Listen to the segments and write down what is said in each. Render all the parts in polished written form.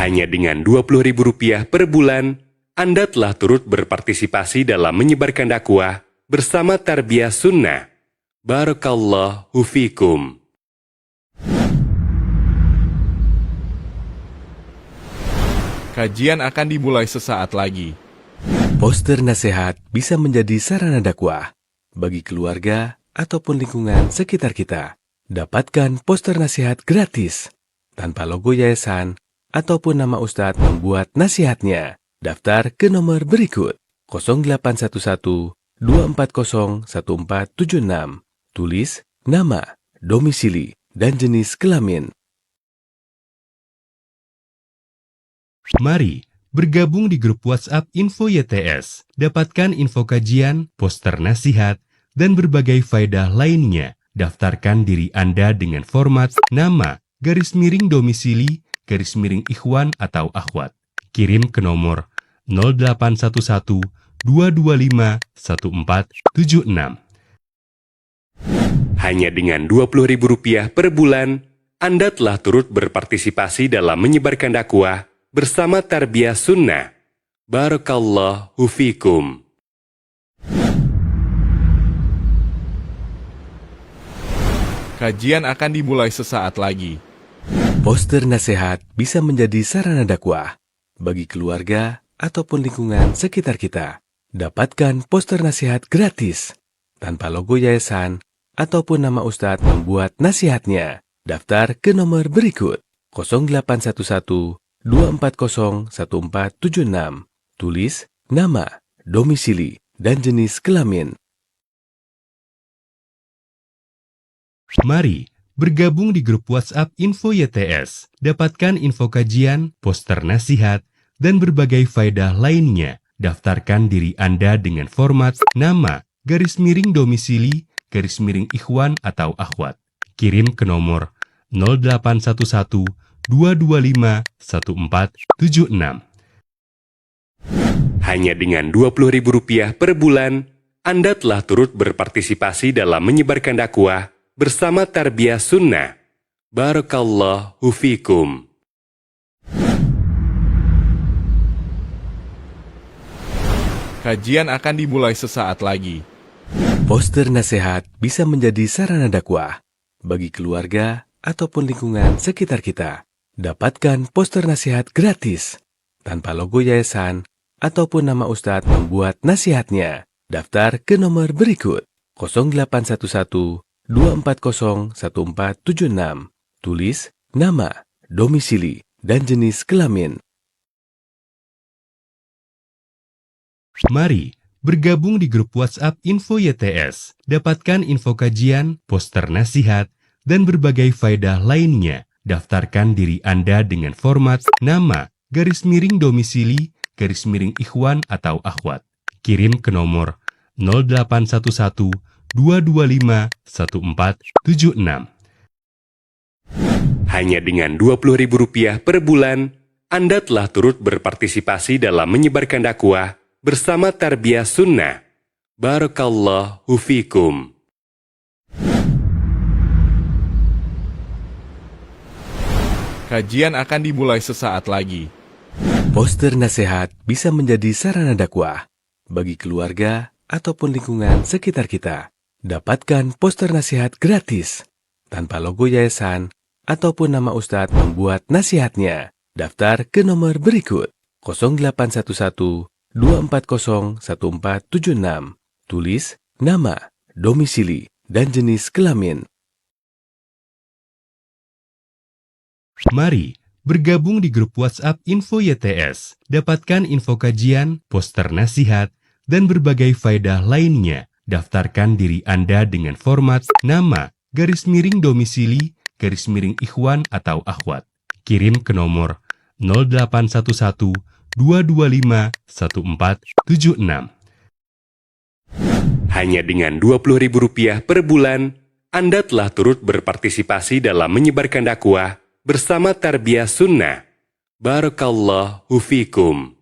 Hanya dengan Rp20.000 per bulan, Anda telah turut berpartisipasi dalam menyebarkan dakwah bersama Tarbiyah Sunnah. Barakallahu fikum. Kajian akan dimulai sesaat lagi. Poster nasihat bisa menjadi sarana dakwah bagi keluarga ataupun lingkungan sekitar kita. Dapatkan poster nasihat gratis tanpa logo yayasan ataupun nama ustadz membuat nasihatnya. Daftar ke nomor berikut 0811 240 1476. Tulis nama, domisili, dan jenis kelamin. Mari bergabung di grup WhatsApp Info YTS. Dapatkan info kajian, poster nasihat, dan berbagai faedah lainnya. Daftarkan diri Anda dengan format nama, _domisili, _ikhwan atau akhwat. Kirim ke nomor 0811 225 1476. Hanya dengan Rp20.000 per bulan, Anda telah turut berpartisipasi dalam menyebarkan dakwah bersama Tarbiyah Sunnah. Barakallahu fikum. Kajian akan dimulai sesaat lagi. Poster nasihat bisa menjadi sarana dakwah bagi keluarga ataupun lingkungan sekitar kita. Dapatkan poster nasihat gratis tanpa logo yayasan ataupun nama ustadz membuat nasihatnya. Daftar ke nomor berikut 0811 240 1476. Tulis nama, domisili, dan jenis kelamin. Mari bergabung di grup WhatsApp Info YTS. Dapatkan info kajian, poster nasihat, dan berbagai faedah lainnya. Daftarkan diri Anda dengan format nama, _domisili, _ikhwan atau akhwat. Kirim ke nomor 0811 225 1476. Hanya dengan Rp20.000 per bulan, Anda telah turut berpartisipasi dalam menyebarkan dakwah bersama Tarbiyah Sunnah. Barakallahu fikum. Kajian akan dimulai sesaat lagi. Poster nasihat bisa menjadi sarana dakwah bagi keluarga ataupun lingkungan sekitar kita. Dapatkan poster nasihat gratis tanpa logo yayasan ataupun nama ustadz membuat nasihatnya. Daftar ke nomor berikut 0811 240 1476. Tulis nama, domisili, dan jenis kelamin. Mari bergabung di grup WhatsApp Info YTS. Dapatkan info kajian, poster nasihat, dan berbagai faedah lainnya. Daftarkan diri Anda dengan format nama, _domisili, _ikhwan atau akhwat. Kirim ke nomor 0811 225 1476. Hanya dengan Rp20.000 per bulan, Anda telah turut berpartisipasi dalam menyebarkan dakwah bersama Tarbiyah Sunnah. Barakallahu fikum. Kajian akan dimulai sesaat lagi. Poster nasihat bisa menjadi sarana dakwah bagi keluarga ataupun lingkungan sekitar kita. Dapatkan poster nasihat gratis tanpa logo yayasan ataupun nama ustadz membuat nasihatnya. Daftar ke nomor berikut 0811 240 1476. Tulis nama, domisili, dan jenis kelamin. Mari bergabung di grup WhatsApp Info YTS. Dapatkan info kajian, poster nasihat, dan berbagai faedah lainnya. Daftarkan diri Anda dengan format nama, _domisili, _ikhwan atau akhwat. Kirim ke nomor 0811 225 1476. Hanya dengan Rp20.000 per bulan, Anda telah turut berpartisipasi dalam menyebarkan dakwah bersama Tarbiyah Sunnah. Barakallahu fikum.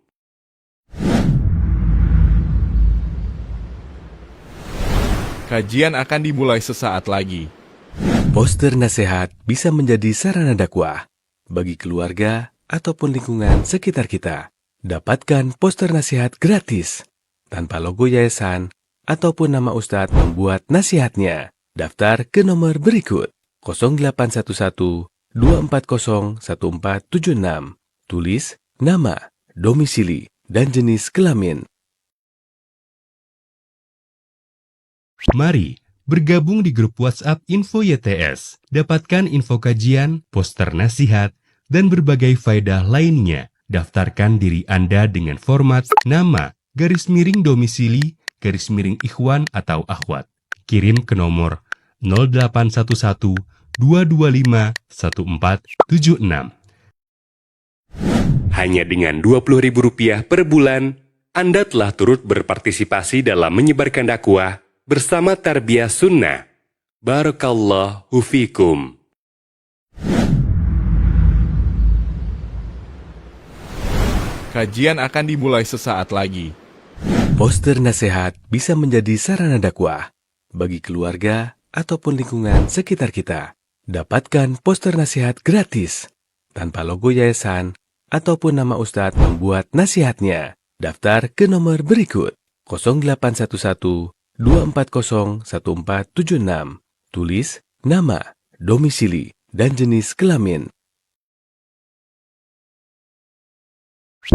Kajian akan dimulai sesaat lagi. Poster nasihat bisa menjadi sarana dakwah bagi keluarga ataupun lingkungan sekitar kita. Dapatkan poster nasihat gratis tanpa logo yayasan ataupun nama Ustadz membuat nasihatnya. Daftar ke nomor berikut 0811 240 1476. Tulis nama, domisili, dan jenis kelamin. Mari bergabung di grup WhatsApp Info YTS. Dapatkan info kajian, poster nasihat, dan berbagai faedah lainnya. Daftarkan diri Anda dengan format nama, garis miring domisili, garis miring ikhwan atau akhwat. Kirim ke nomor 0811 225 1476. Hanya dengan Rp20.000 per bulan, Anda telah turut berpartisipasi dalam menyebarkan dakwah bersama Tarbiyah Sunnah. Barakallahu fikum. Kajian akan dimulai sesaat lagi. Poster nasihat bisa menjadi sarana dakwah bagi keluarga ataupun lingkungan sekitar kita. Dapatkan poster nasihat gratis tanpa logo yayasan ataupun nama Ustadz membuat nasihatnya. Daftar ke nomor berikut 0811 240 1476. Tulis nama, domisili, dan jenis kelamin.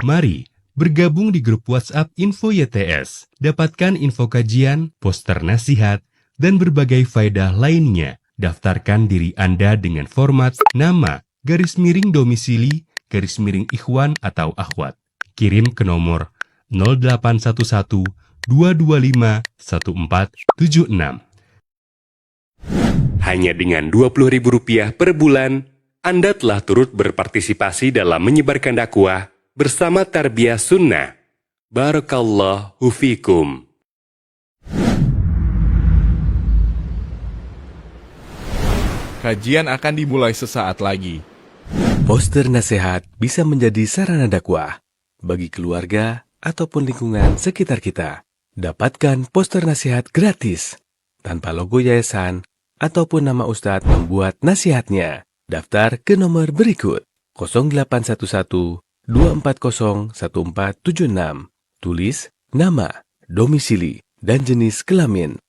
Mari bergabung di grup WhatsApp Info YTS. Dapatkan info kajian, poster nasihat, dan berbagai faedah lainnya. Daftarkan diri Anda dengan format nama, garis miring domisili, garis miring ikhwan atau akhwat. Kirim ke nomor 0811 225 1476. Hanya dengan Rp20.000 per bulan, Anda telah turut berpartisipasi dalam menyebarkan dakwah bersama Tarbiyah Sunnah. Barakallahu fikum. Kajian akan dimulai sesaat lagi. Poster nasihat bisa menjadi sarana dakwah bagi keluarga ataupun lingkungan sekitar kita. Dapatkan poster nasihat gratis tanpa logo yayasan ataupun nama Ustadz membuat nasihatnya. Daftar ke nomor berikut 0811 240 1476. Tulis nama, domisili, dan jenis kelamin.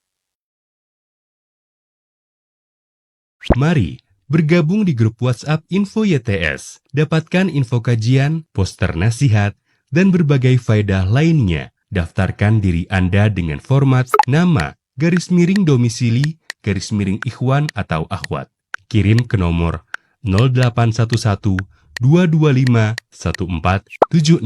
Mari bergabung di grup WhatsApp Info YTS. Dapatkan info kajian, poster nasihat, dan berbagai faedah lainnya. Daftarkan diri Anda dengan format nama, garis miring domisili, garis miring ikhwan atau akhwat. Kirim ke nomor 0811 225 1476.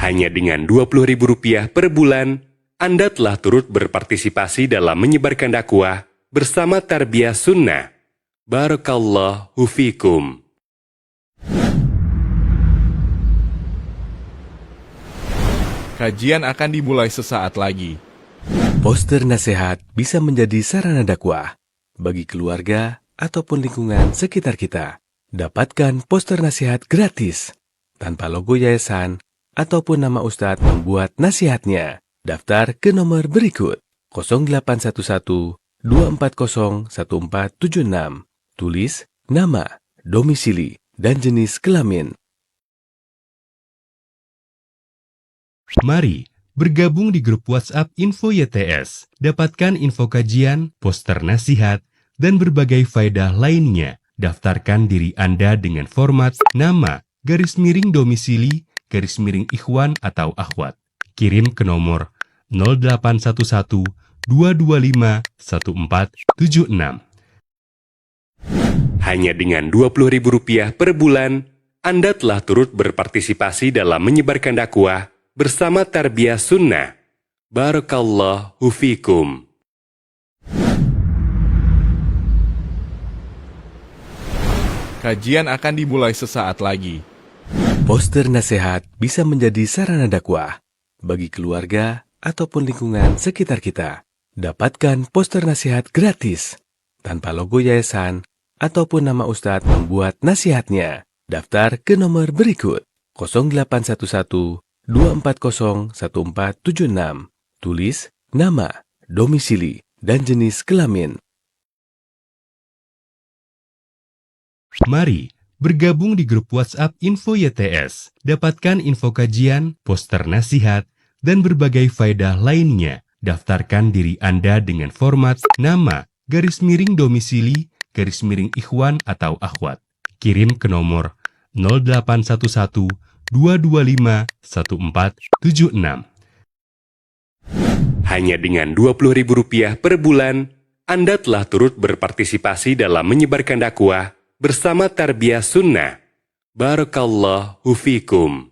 Hanya dengan Rp20.000 per bulan, Anda telah turut berpartisipasi dalam menyebarkan dakwah bersama Tarbiyah Sunnah. Barakallahu fikum. Kajian akan dimulai sesaat lagi. Poster nasihat bisa menjadi sarana dakwah bagi keluarga ataupun lingkungan sekitar kita. Dapatkan poster nasihat gratis tanpa logo yayasan ataupun nama Ustadz membuat nasihatnya. Daftar ke nomor berikut 0811 240 1476. Tulis nama, domisili, dan jenis kelamin. Mari bergabung di grup WhatsApp Info YTS. Dapatkan info kajian, poster nasihat, dan berbagai faedah lainnya. Daftarkan diri Anda dengan format nama, garis miring domisili, garis miring ikhwan atau akhwat. Kirim ke nomor 0811 225 1476. Hanya dengan Rp20.000 per bulan, Anda telah turut berpartisipasi dalam menyebarkan dakwah bersama Tarbiyah Sunnah. Barakallahu fikum. Kajian akan dimulai sesaat lagi. Poster nasihat bisa menjadi sarana dakwah bagi keluarga ataupun lingkungan sekitar kita. Dapatkan poster nasihat gratis tanpa logo yayasan ataupun nama Ustadz membuat nasihatnya. Daftar ke nomor berikut 0811 240 1476. Tulis nama, domisili, dan jenis kelamin. Mari bergabung di grup WhatsApp Info YTS. Dapatkan info kajian, poster nasihat, dan berbagai faedah lainnya. Daftarkan diri Anda dengan format nama, _domisili, _ikhwan atau akhwat. Kirim ke nomor 0811 225 1476. Hanya dengan Rp20.000 per bulan, Anda telah turut berpartisipasi dalam menyebarkan dakwah bersama Tarbiyah Sunnah. Barakallahu fikum.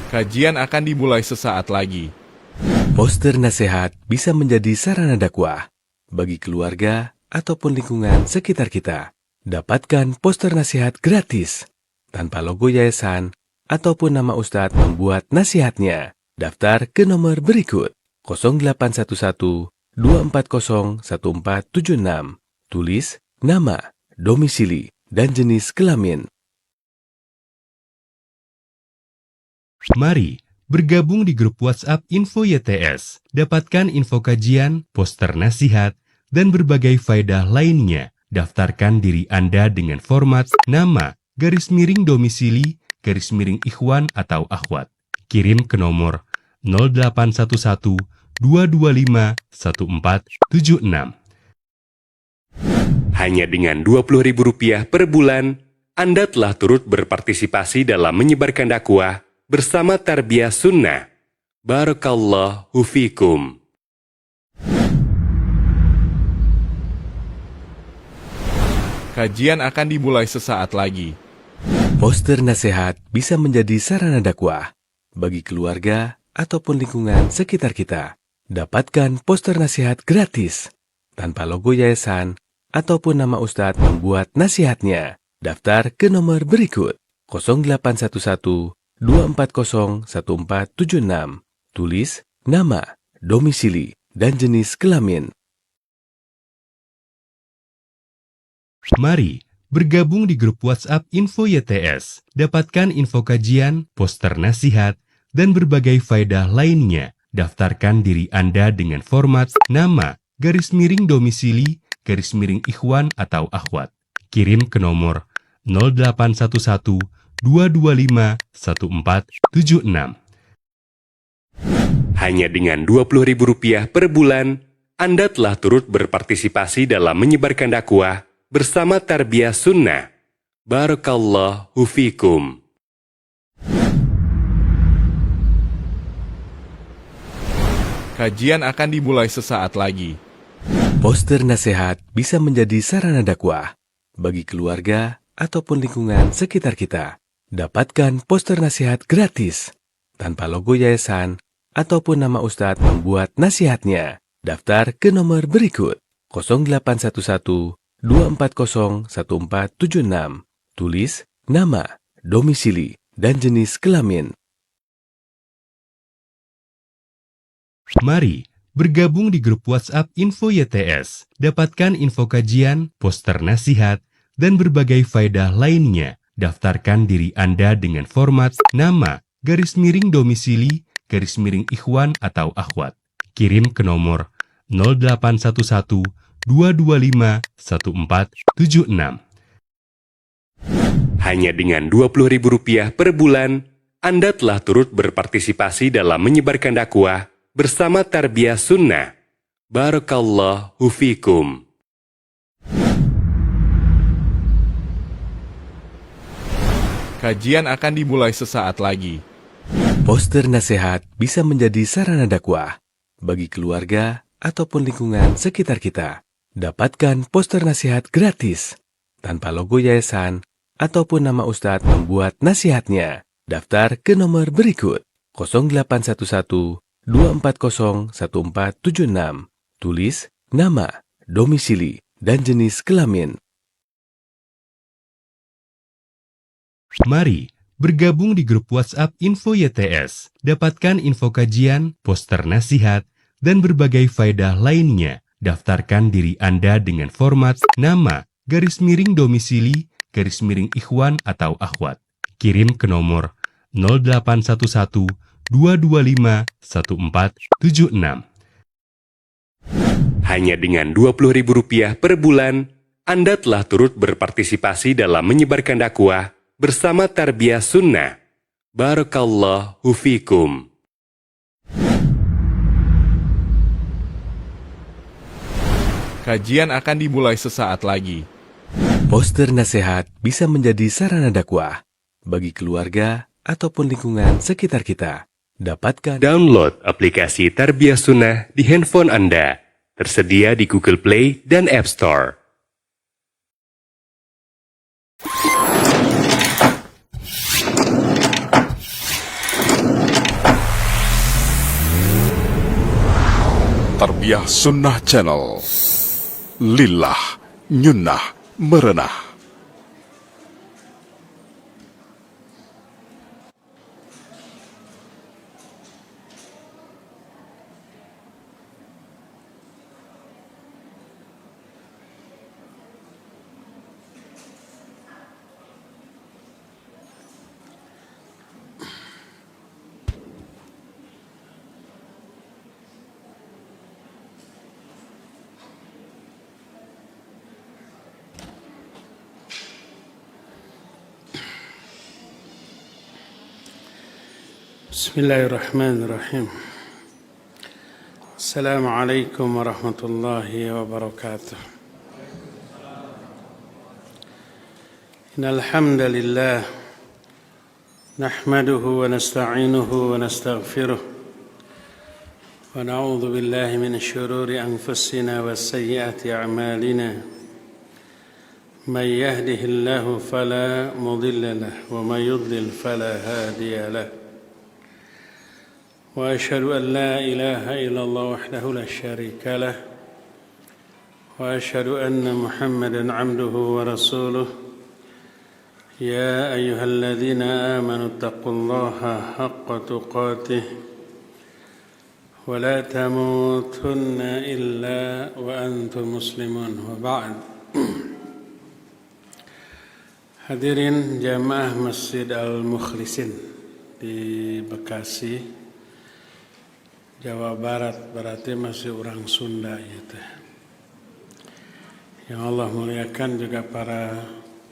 Kajian akan dimulai sesaat lagi. Poster nasihat bisa menjadi sarana dakwah bagi keluarga ataupun lingkungan sekitar kita. Dapatkan poster nasihat gratis tanpa logo yayasan ataupun nama ustadz membuat nasihatnya. Daftar ke nomor berikut 0811 240 1476. Tulis nama, domisili, dan jenis kelamin. Mari bergabung di grup WhatsApp Info YTS. Dapatkan info kajian, poster nasihat, dan berbagai faedah lainnya. Daftarkan diri Anda dengan format nama, _domisili, _ikhwan atau akhwat. Kirim ke nomor 0811 225 1476. Hanya dengan Rp20.000 per bulan, Anda telah turut berpartisipasi dalam menyebarkan dakwah bersama Tarbiyah Sunnah. Barakallahu fikum. Kajian akan dimulai sesaat lagi. Poster nasihat bisa menjadi sarana dakwah bagi keluarga ataupun lingkungan sekitar kita. Dapatkan poster nasihat gratis tanpa logo yayasan ataupun nama ustadz membuat nasihatnya. Daftar ke nomor berikut 0811 240 1476. Tulis nama, domisili, dan jenis kelamin. Mari bergabung di grup WhatsApp Info YTS. Dapatkan info kajian, poster nasihat, dan berbagai faedah lainnya. Daftarkan diri Anda dengan format nama, _domisili, _ikhwan atau akhwat. Kirim ke nomor 0811 225 1476. Hanya dengan Rp20.000 per bulan, Anda telah turut berpartisipasi dalam menyebarkan dakwah bersama Tarbiyah Sunnah. Barakallahu fikum. Kajian akan dimulai sesaat lagi. Poster nasihat bisa menjadi sarana dakwah bagi keluarga ataupun lingkungan sekitar kita. Dapatkan poster nasihat gratis tanpa logo yayasan ataupun nama ustadz membuat nasihatnya. Daftar ke nomor berikut 0811 240 1476. Tulis nama, domisili, dan jenis kelamin. Mari bergabung di grup WhatsApp Info YTS. Dapatkan info kajian, poster nasihat, dan berbagai faedah lainnya. Daftarkan diri Anda dengan format nama, _domisili, _ikhwan atau akhwat. Kirim ke nomor 0811 225 1476. Hanya dengan Rp20.000 per bulan, Anda telah turut berpartisipasi dalam menyebarkan dakwah bersama Tarbiyah Sunnah. Barakallahu fikum. Kajian akan dimulai sesaat lagi. Poster nasihat bisa menjadi sarana dakwah bagi keluarga ataupun lingkungan sekitar kita. Dapatkan poster nasihat gratis tanpa logo yayasan ataupun nama ustadz membuat nasihatnya. Daftar ke nomor berikut 0811 240 1476. Tulis nama, domisili, dan jenis kelamin. Mari bergabung di grup WhatsApp Info YTS. Dapatkan info kajian, poster nasihat, dan berbagai faedah lainnya. Daftarkan diri Anda dengan format nama, _domisili, _ikhwan atau akhwat. Kirim ke nomor 0811 225 1476. Hanya dengan Rp20.000 per bulan, Anda telah turut berpartisipasi dalam menyebarkan dakwah bersama Tarbiyah Sunnah. Barakallahu fikum. Kajian akan dimulai sesaat lagi. Poster nasihat bisa menjadi sarana dakwah bagi keluarga ataupun lingkungan sekitar kita. Dapatkan Download aplikasi Tarbiyah Sunnah di handphone Anda. Tersedia di Google Play dan App Store. Tarbiyah Sunnah Channel. Lillah, nyunnah, merenah. بسم الله الرحمن الرحيم. السلام عليكم ورحمة الله وبركاته. إن الحمد لله نحمده ونستعينه ونستغفره ونعوذ بالله من شرور أنفسنا وسيئات أعمالنا. من يهده الله فلا مضل له ومن يضلل فلا هادي له. وأشهد أن لا إله إلا الله وحده لا شريك له وأشهد أن محمدًا عبده ورسوله. يا أيها الذين آمنوا اتقوا الله حق تقاته ولا تموتن إلا وأنتم مسلمون. وبعد. Hadirin jamaah Masjid Al-Mukhlisin di Bekasi, Jawa Barat, berarti masih orang Sunda gitu. Yang Allah muliakan juga para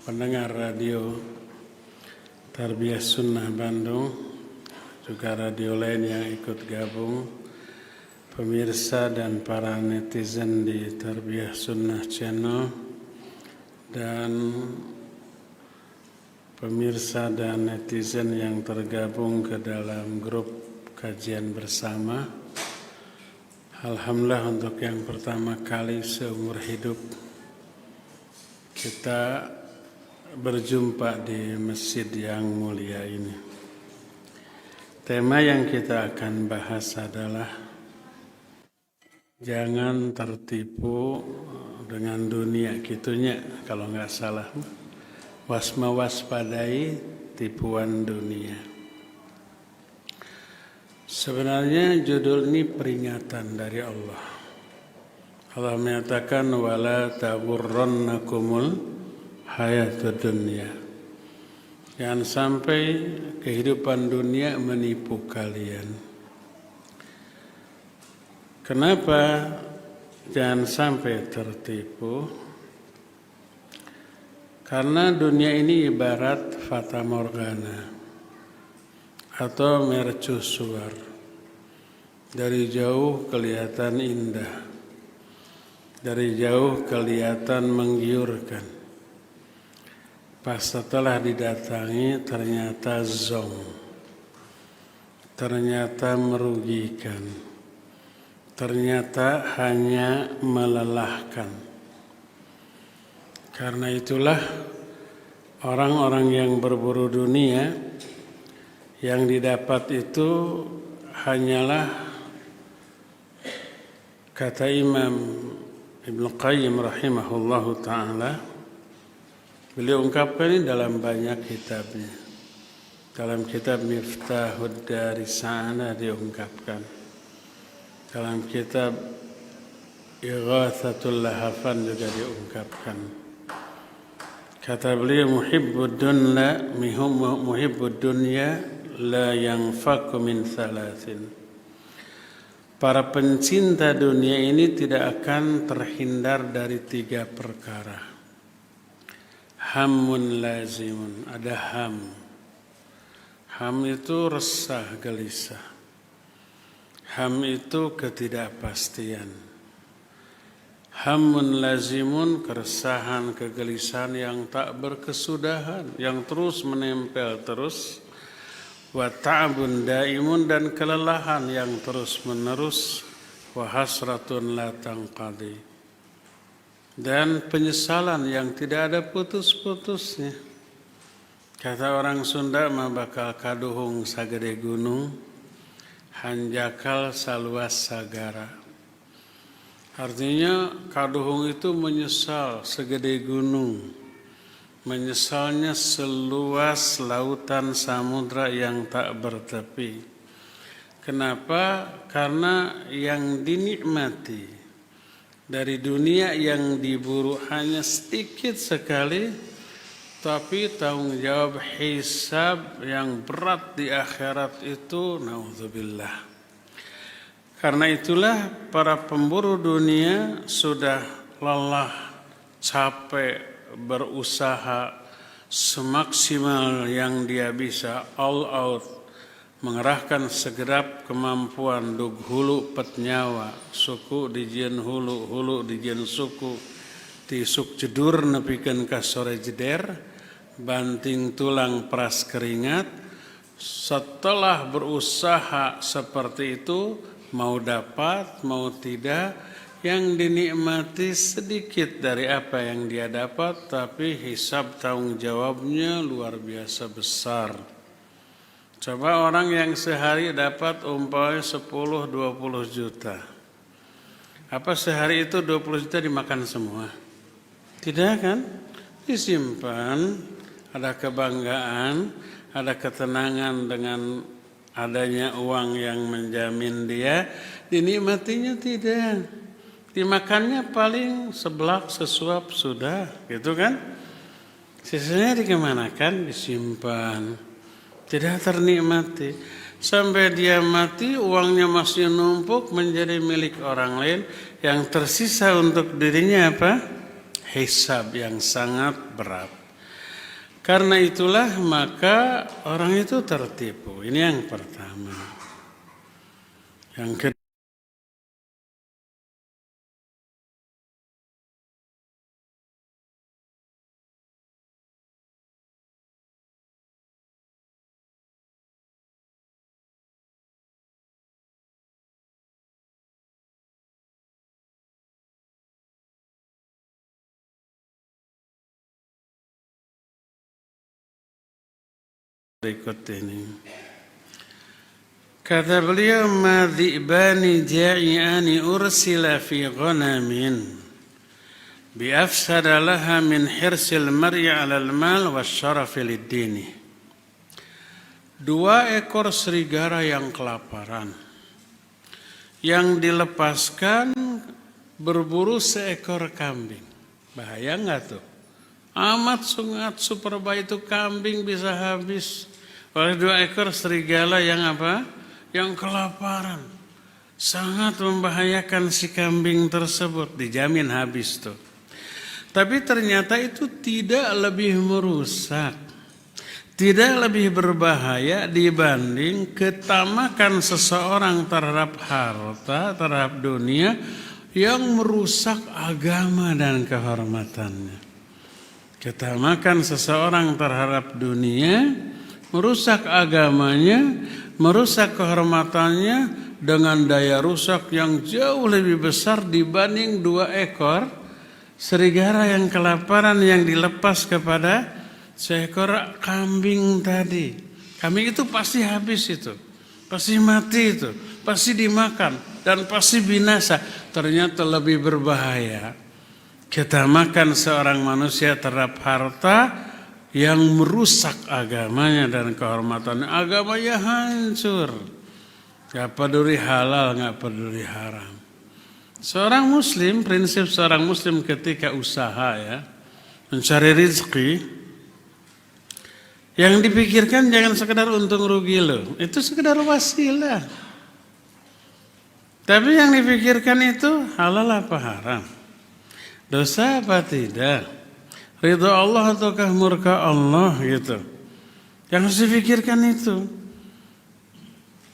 pendengar radio Tarbiyah Sunnah Bandung, juga radio lain yang ikut gabung, pemirsa dan para netizen di Tarbiyah Sunnah Channel, dan pemirsa dan netizen yang tergabung ke dalam grup kajian bersama. Alhamdulillah, untuk yang pertama kali seumur hidup kita berjumpa di masjid yang mulia ini. Tema yang kita akan bahas adalah jangan tertipu dengan dunia, gitunya kalau nggak salah. Waspadai tipuan dunia. Sebenarnya judul ini peringatan dari Allah. Allah menyatakan wala taghurrannakumul hayatud dunya. Jangan sampai kehidupan dunia menipu kalian. Kenapa jangan sampai tertipu? Karena dunia ini ibarat fata morgana atau mercusuar. Dari jauh kelihatan indah, dari jauh kelihatan menggiurkan. Pas setelah didatangi ternyata zong, ternyata merugikan, ternyata hanya melelahkan. Karena itulah orang-orang yang berburu dunia, yang didapat itu hanyalah, kata Imam Ibnu Qayyim rahimahullahu ta'ala, beliau ungkapkan ini dalam banyak kitabnya. Dalam kitab Miftahud Daris Sa'adah diungkapkan. Dalam kitab Ighathatul Lahafan juga diungkapkan. Kata beliau, muhibbud dunya la yanfaku min thalathin. para pencinta dunia ini tidak akan terhindar dari 3 perkara. Hammun lazimun, ada ham. Ham itu resah, gelisah. Ham itu ketidakpastian. Hammun lazimun, keresahan, kegelisahan yang tak berkesudahan, yang terus menempel terus. Wa ta'bun daimun, dan kelelahan yang terus menerus. Wa hasratun la tanqadi, dan penyesalan yang tidak ada putus-putusnya. Kata orang Sunda mah bakal kaduhung sagede gunung, hanjakal saluas sagara. Artinya kaduhung itu menyesal segede gunung, menyesalnya seluas lautan samudra yang tak bertepi. Kenapa? Karena yang dinikmati dari dunia yang diburu hanya sedikit sekali, tapi tanggung jawab hisab yang berat di akhirat itu naudzubillah. Karena itulah para pemburu dunia sudah lelah, capek, berusaha semaksimal yang dia bisa, all out, mengerahkan segenap kemampuan dug hulu pet nyawa, suku dijieun hulu, hulu dijieun suku, tisuk jedur nepikeun ka sore jeder, banting tulang peras keringat. Setelah berusaha seperti itu, mau dapat, mau tidak, yang dinikmati sedikit dari apa yang dia dapat, tapi hisab tanggung jawabnya luar biasa besar. Coba orang yang sehari dapat umpamanya 10-20 juta. Apa sehari itu 20 juta dimakan semua? Tidak kan? Disimpan, ada kebanggaan, ada ketenangan dengan adanya uang yang menjamin dia, dinikmatinya tidak. Dimakannya paling sebelak sesuap sudah, gitu kan? Sisanya dikemanakan? Disimpan. Tidak ternikmati. Sampai dia mati, uangnya masih numpuk menjadi milik orang lain. Yang tersisa untuk dirinya apa? Hisab yang sangat berat. Karena itulah maka orang itu tertipu. Ini yang pertama. Yang kedua, berikut ini. Kata beliau, ma dhi'bani ja'iani ursila fi ghanamin bi afsada laha min hirsil mar'i 'ala al-mal wasyarafi lid-dini. 2 ekor serigala yang kelaparan, yang dilepaskan berburu seekor kambing. Bahaya enggak tuh? Amat sangat super baik itu kambing bisa habis oleh 2 ekor serigala yang apa? Yang kelaparan. Sangat membahayakan si kambing tersebut, dijamin habis tuh. Tapi ternyata itu tidak lebih merusak, tidak lebih berbahaya dibanding ketamakan seseorang terhadap harta, terhadap dunia yang merusak agama dan kehormatannya. Ketamakan seseorang terhadap dunia merusak agamanya, merusak kehormatannya dengan daya rusak yang jauh lebih besar dibanding 2 ekor serigala yang kelaparan yang dilepas kepada seekor kambing tadi. Kambing itu pasti habis itu, pasti mati itu, pasti dimakan dan pasti binasa. Ternyata lebih berbahaya ketamakan seorang manusia terhadap harta yang merusak agamanya dan kehormatannya. Agamanya hancur. Gak peduli halal, gak peduli haram. Seorang muslim, prinsip seorang muslim ketika usaha ya, mencari rezeki, yang dipikirkan jangan sekedar untung rugi lo. Itu sekedar wasilah. Tapi yang dipikirkan itu halal apa haram? Dosa apa tidak? Ridho Allah ataukah murka Allah gitu. Yang harus dipikirkan itu.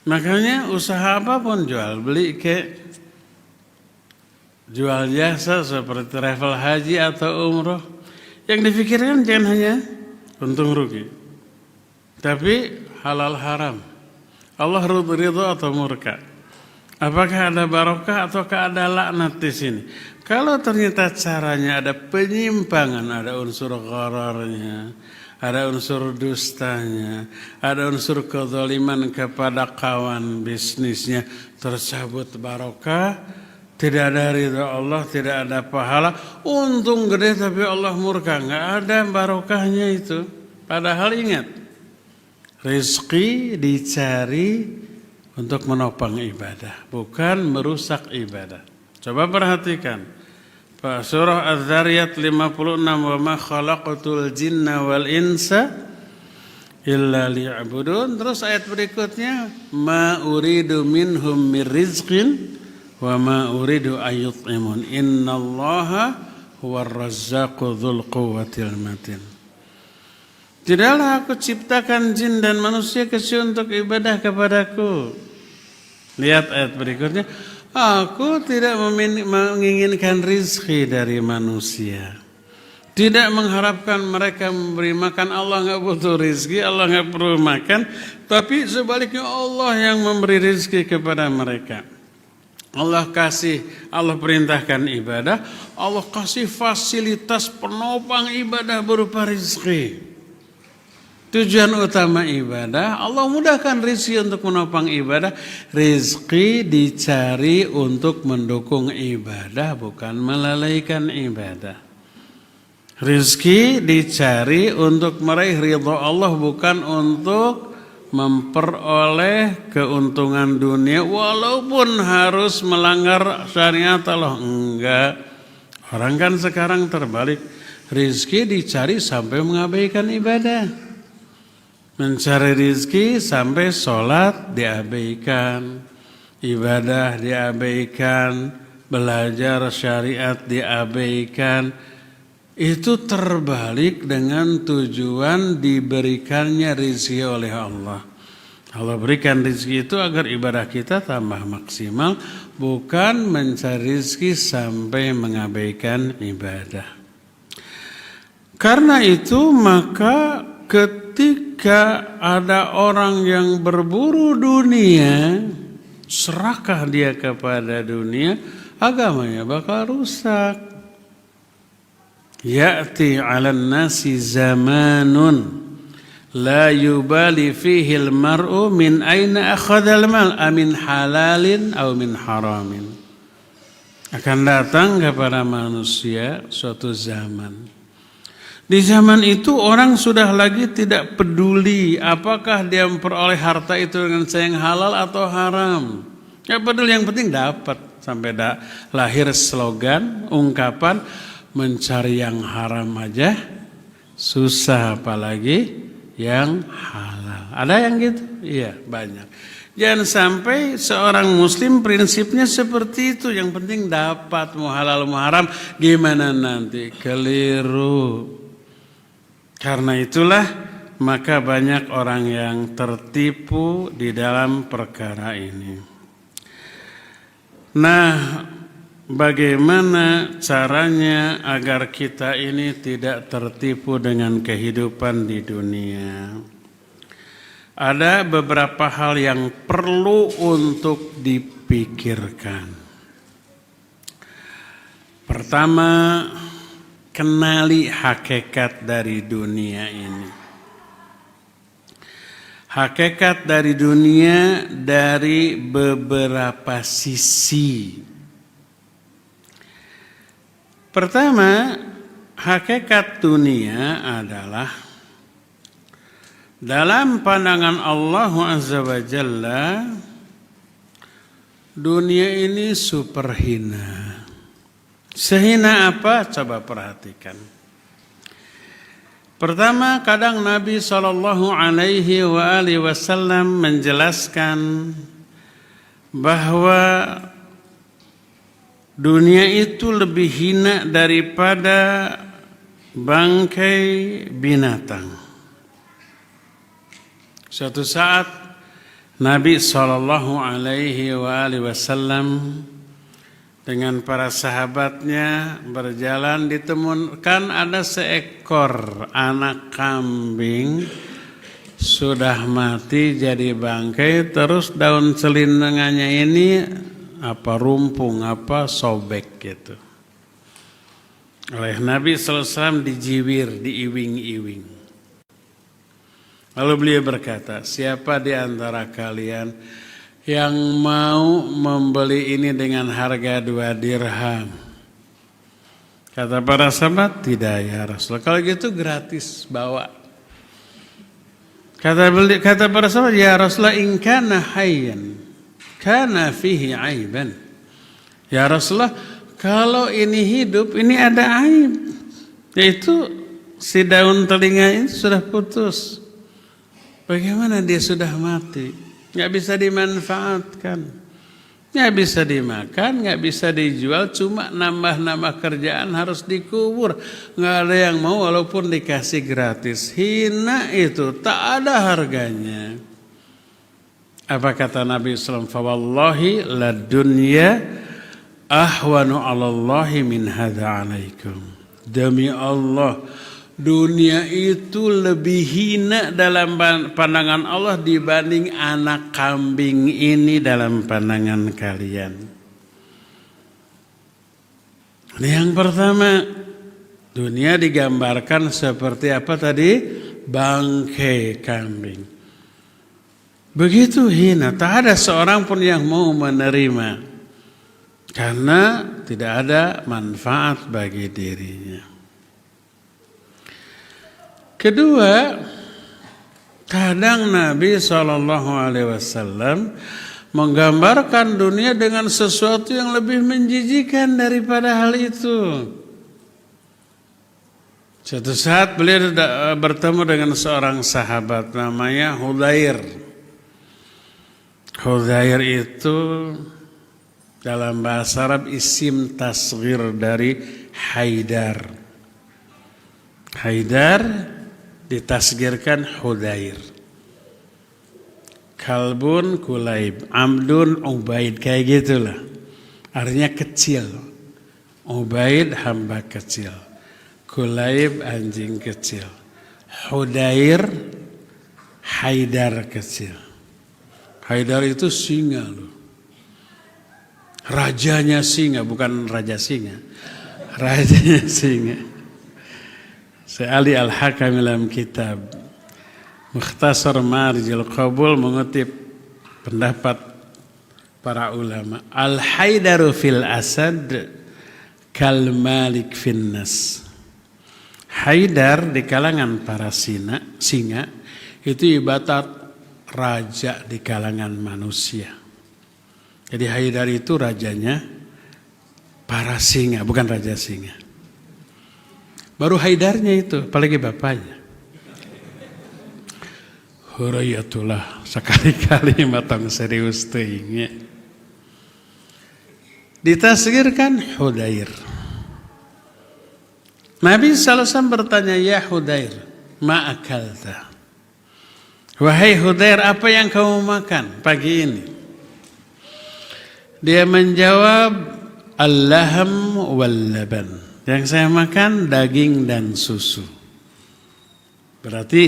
Makanya usaha apapun, jual beli jual jasa seperti travel haji atau umroh, yang dipikirkan jangan hanya untung rugi, tapi halal haram. Allah ridho atau murka. Apakah ada barokah ataukah ada laknat di sini? Kalau ternyata caranya ada penyimpangan, ada unsur ghararnya, ada unsur dustanya, ada unsur kezaliman kepada kawan bisnisnya, tercabut barokah, tidak ada ridha Allah, tidak ada pahala, untung gede tapi Allah murka, nggak ada barokahnya itu. Padahal ingat, rizki dicari untuk menopang ibadah, bukan merusak ibadah. Coba perhatikan. Surah Az-Zariyat 56, wa ma khalaqatul jinna wal insa illa liya'budun. Terus ayat berikutnya, ma uridu minhum mir rizqin wa ma uridu ayyut'imun. Innallaha huwar razzaqu dzul quwwatil matin. Tidaklah aku ciptakan jin dan manusia kecuali untuk ibadah kepadaku. Lihat ayat berikutnya. Aku tidak menginginkan rizki dari manusia. Tidak mengharapkan mereka memberi makan. Allah nggak butuh rizki, Allah nggak perlu makan. Tapi sebaliknya Allah yang memberi rizki kepada mereka. Allah perintahkan ibadah. Allah kasih fasilitas penopang ibadah berupa rizki. Tujuan utama ibadah, Allah mudahkan rizki untuk menopang ibadah. Rizki dicari untuk mendukung ibadah, bukan melalaikan ibadah. Rizki dicari untuk meraih ridha Allah, bukan untuk memperoleh keuntungan dunia, walaupun harus melanggar syariat Allah. Enggak. Orang kan sekarang terbalik. Rizki dicari sampai mengabaikan ibadah. Mencari rizki sampai sholat diabaikan, ibadah diabaikan, belajar syariat diabaikan. Itu terbalik dengan tujuan diberikannya rizki oleh Allah. Allah berikan rizki itu agar ibadah kita tambah maksimal, bukan mencari rizki sampai mengabaikan ibadah. Karena itu maka ketika ada orang yang berburu dunia, serakah dia kepada dunia, agamanya bakal rusak. Ya'ti 'alan nasi zamanun la yubali fihi al-mar'u min aina akhadha al-mal, amin halalin aw min haramin. Akan datang kepada manusia suatu zaman. Di zaman itu orang sudah lagi tidak peduli apakah dia memperoleh harta itu dengan cara yang halal atau haram. Ya peduli, yang penting dapat. Sampai lahir slogan, ungkapan, mencari yang haram aja susah, apalagi yang halal. Ada yang gitu? Iya, banyak. Jangan sampai seorang muslim prinsipnya seperti itu. Yang penting dapat, mau halal mau haram gimana nanti. Keliru. Karena itulah maka banyak orang yang tertipu di dalam perkara ini. Nah, bagaimana caranya agar kita ini tidak tertipu dengan kehidupan di dunia? Ada beberapa hal yang perlu untuk dipikirkan. Pertama, kenali hakikat dari dunia ini. Hakikat dari dunia dari beberapa sisi. Pertama, hakikat dunia adalah dalam pandangan Allah Azza wa Jalla, dunia ini super hina. Sehina apa? Coba perhatikan. Pertama, kadang Nabi SAW menjelaskan bahwa dunia itu lebih hina daripada bangkai binatang. Suatu saat Nabi SAW dengan para sahabatnya berjalan, ditemukan ada seekor anak kambing sudah mati jadi bangkai, terus daun selindangannya ini rumpung sobek gitu. Oleh Nabi SAW dijiwir, diiwing-iwing. Lalu beliau berkata, siapa di antara kalian yang mau membeli ini dengan harga 2 dirham? Kata para sahabat, tidak ya Rasulullah. Kalau gitu gratis, bawa. Kata para sahabat, ya Rasulullah, in kana hayyan kana fihi aiban. Ya Rasulullah, kalau ini hidup, ini ada aib. Yaitu si daun telinga ini sudah putus. Bagaimana dia sudah mati? Nggak bisa dimanfaatkan, nggak bisa dimakan, nggak bisa dijual, cuma nambah-nambah kerjaan, harus dikubur. Nggak ada yang mau walaupun dikasih gratis. Hina itu, tak ada harganya. Apa kata Nabi SAW? Fawallahi la dunya ahwanu 'alallahi min hadza 'alaikum. Demi Allah, dunia itu lebih hina dalam pandangan Allah dibanding anak kambing ini dalam pandangan kalian. Yang pertama, dunia digambarkan seperti apa tadi? Bangkai kambing. Begitu hina, tak ada seorang pun yang mau menerima, karena tidak ada manfaat bagi dirinya. Kedua, kadang Nabi SAW menggambarkan dunia dengan sesuatu yang lebih menjijikan daripada hal itu. Suatu saat beliau bertemu dengan seorang sahabat namanya Hudair. Hudair itu dalam bahasa Arab isim tasghir dari Haidar. Haidar ditasgirkan Hudair. Kalbun Kulaib, Amdun Ubaid, kayak gitulah. Artinya kecil. Ubaid hamba kecil. Kulaib anjing kecil. Hudair Haidar kecil. Haidar itu singa loh. Rajanya singa, bukan raja singa. Rajanya singa. Ali Al-Hakam dalam kitab Mukhtasar Marijil Qabul mengutip pendapat para ulama. Al-Haidaru fil asad kal malik fin nas. Haidar di kalangan para singa itu ibarat raja di kalangan manusia. Jadi Haidar itu rajanya para singa, bukan raja singa. Baru Haidarnya itu, apalagi bapaknya. Hurayatullah, sekali-kali matang serius teuing. Ditasgirkan Hudair. Nabi SAW bertanya, ya Hudair, ma akalta? Wahai Hudair, apa yang kamu makan pagi ini? Dia menjawab, al-laham wal-laban. Yang saya makan daging dan susu. Berarti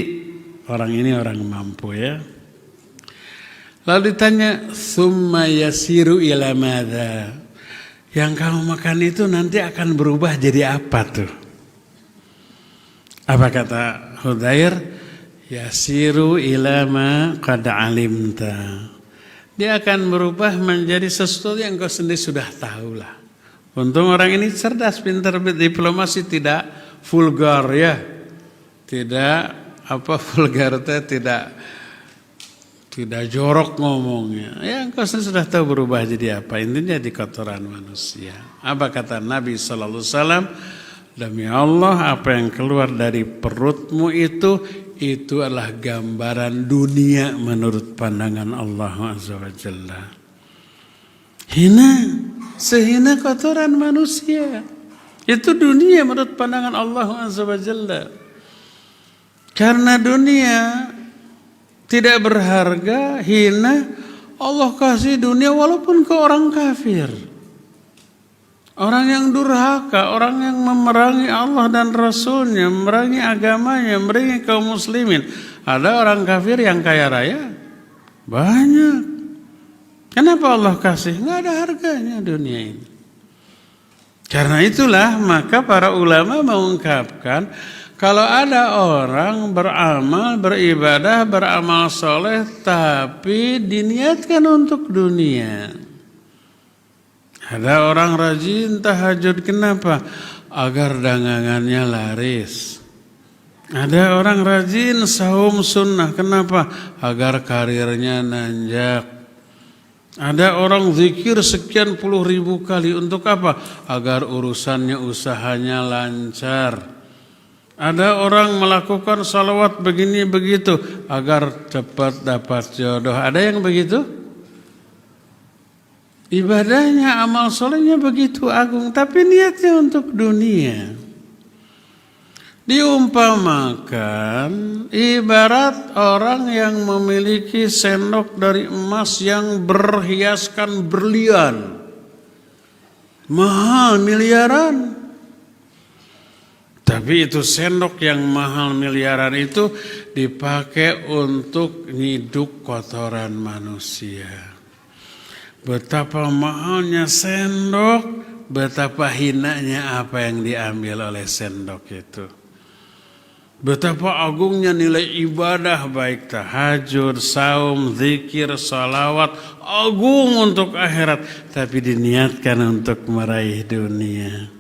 orang ini orang mampu ya. Lalu ditanya, summa yasiru ila madza? Yang kamu makan itu nanti akan berubah jadi apa tuh? Apa kata Hudair? Yasiru ila ma qad alimta. Dia akan berubah menjadi sesuatu yang kau sendiri sudah tahu lah. Untung orang ini cerdas, pintar, diplomasi, tidak vulgar ya. Tidak vulgar tidak jorok ngomongnya. Ya engkau sudah tahu berubah jadi apa. Intinya di kotoran manusia. Apa kata Nabi SAW? Demi Allah, apa yang keluar dari perutmu itu adalah gambaran dunia menurut pandangan Allah Azza wa Jalla. Hina. sehina kotoran manusia. Itu dunia menurut pandangan Allah Azza wa Jalla. Karena dunia tidak berharga, hina, Allah kasih dunia walaupun ke orang kafir. Orang yang durhaka, orang yang memerangi Allah dan Rasulnya, memerangi agamanya, memerangi kaum muslimin. Ada orang kafir yang kaya raya? Banyak. Kenapa Allah kasih? Nggak ada harganya dunia ini. Karena itulah maka para ulama mengungkapkan, kalau ada orang beramal, beribadah, beramal soleh, tapi diniatkan untuk dunia. Ada orang rajin tahajud, kenapa? Agar dagangannya laris. Ada orang rajin saum sunnah, kenapa? Agar karirnya nanjak. Ada orang zikir sekian puluh ribu kali, untuk apa? Agar urusannya, usahanya lancar. Ada orang melakukan salawat begini begitu, agar cepat dapat jodoh. Ada yang begitu? Ibadahnya, amal solehnya begitu agung, tapi niatnya untuk dunia. Diumpamakan ibarat orang yang memiliki sendok dari emas yang berhiaskan berlian, mahal miliaran. Tapi itu sendok yang mahal miliaran itu dipakai untuk nyiduk kotoran manusia. Betapa mahalnya sendok, betapa hinanya apa yang diambil oleh sendok itu. Betapa agungnya nilai ibadah, baik tahajud, saum, zikir, salawat, agung untuk akhirat, tapi diniatkan untuk meraih dunia.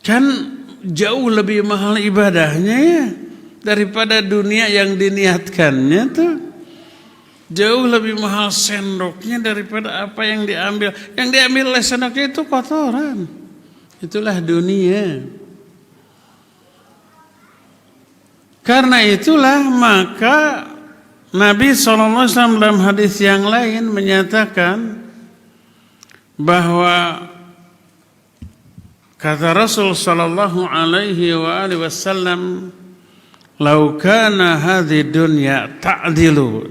Kan jauh lebih mahal ibadahnya ya, daripada dunia yang diniatkannya tuh. Jauh lebih mahal sendoknya daripada apa yang diambil. Yang diambil oleh sendoknya itu kotoran. Itulah dunia. Karena itulah maka Nabi SAW dalam hadis yang lain menyatakan bahwa kata Rasul sallallahu alaihi wasallam, "Lau kana hadhihi dunya ta'dilu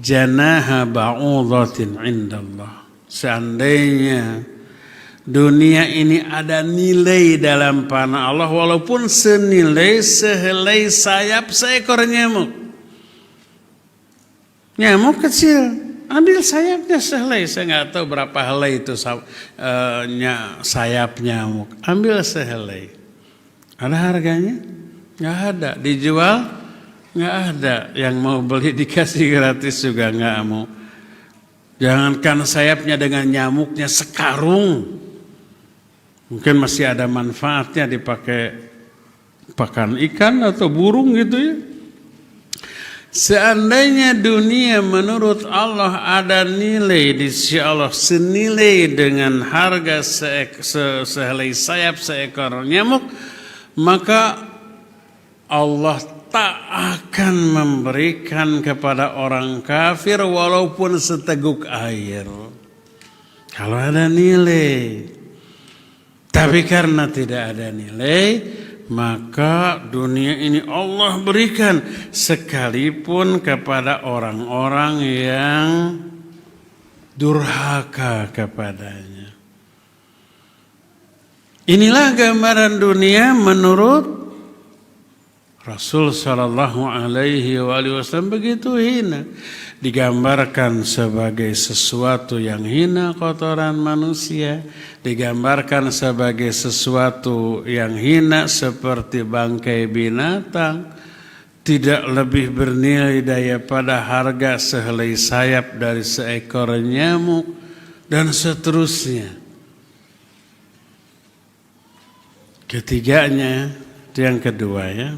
janaha ba'udhatin indallah." Seandainya dunia ini ada nilai dalam panah Allah, walaupun senilai sehelai sayap seekor nyamuk. Nyamuk kecil, ambil sayapnya sehelai. Saya nggak tahu berapa helai itu sayap nyamuk. Ambil sehelai. Ada harganya? Nggak ada. Dijual? Nggak ada. Yang mau beli dikasih gratis juga nggak mau. Jangankan sayapnya, dengan nyamuknya sekarung. Mungkin masih ada manfaatnya, dipakai pakan ikan atau burung gitu ya. Seandainya dunia menurut Allah ada nilai di sisi Allah senilai dengan harga sehelai sayap seekor nyamuk, maka Allah tak akan memberikan kepada orang kafir walaupun seteguk air. Kalau ada nilai. Tapi karena tidak ada nilai, maka dunia ini Allah berikan sekalipun kepada orang-orang yang durhaka kepadanya. Inilah gambaran dunia menurut Rasul sallallahu alaihi wasallam, begitu hina. Digambarkan sebagai sesuatu yang hina kotoran manusia, digambarkan sebagai sesuatu yang hina seperti bangkai binatang, tidak lebih bernilai daripada harga sehelai sayap dari seekor nyamuk, dan seterusnya. Ketiganya, yang kedua ya.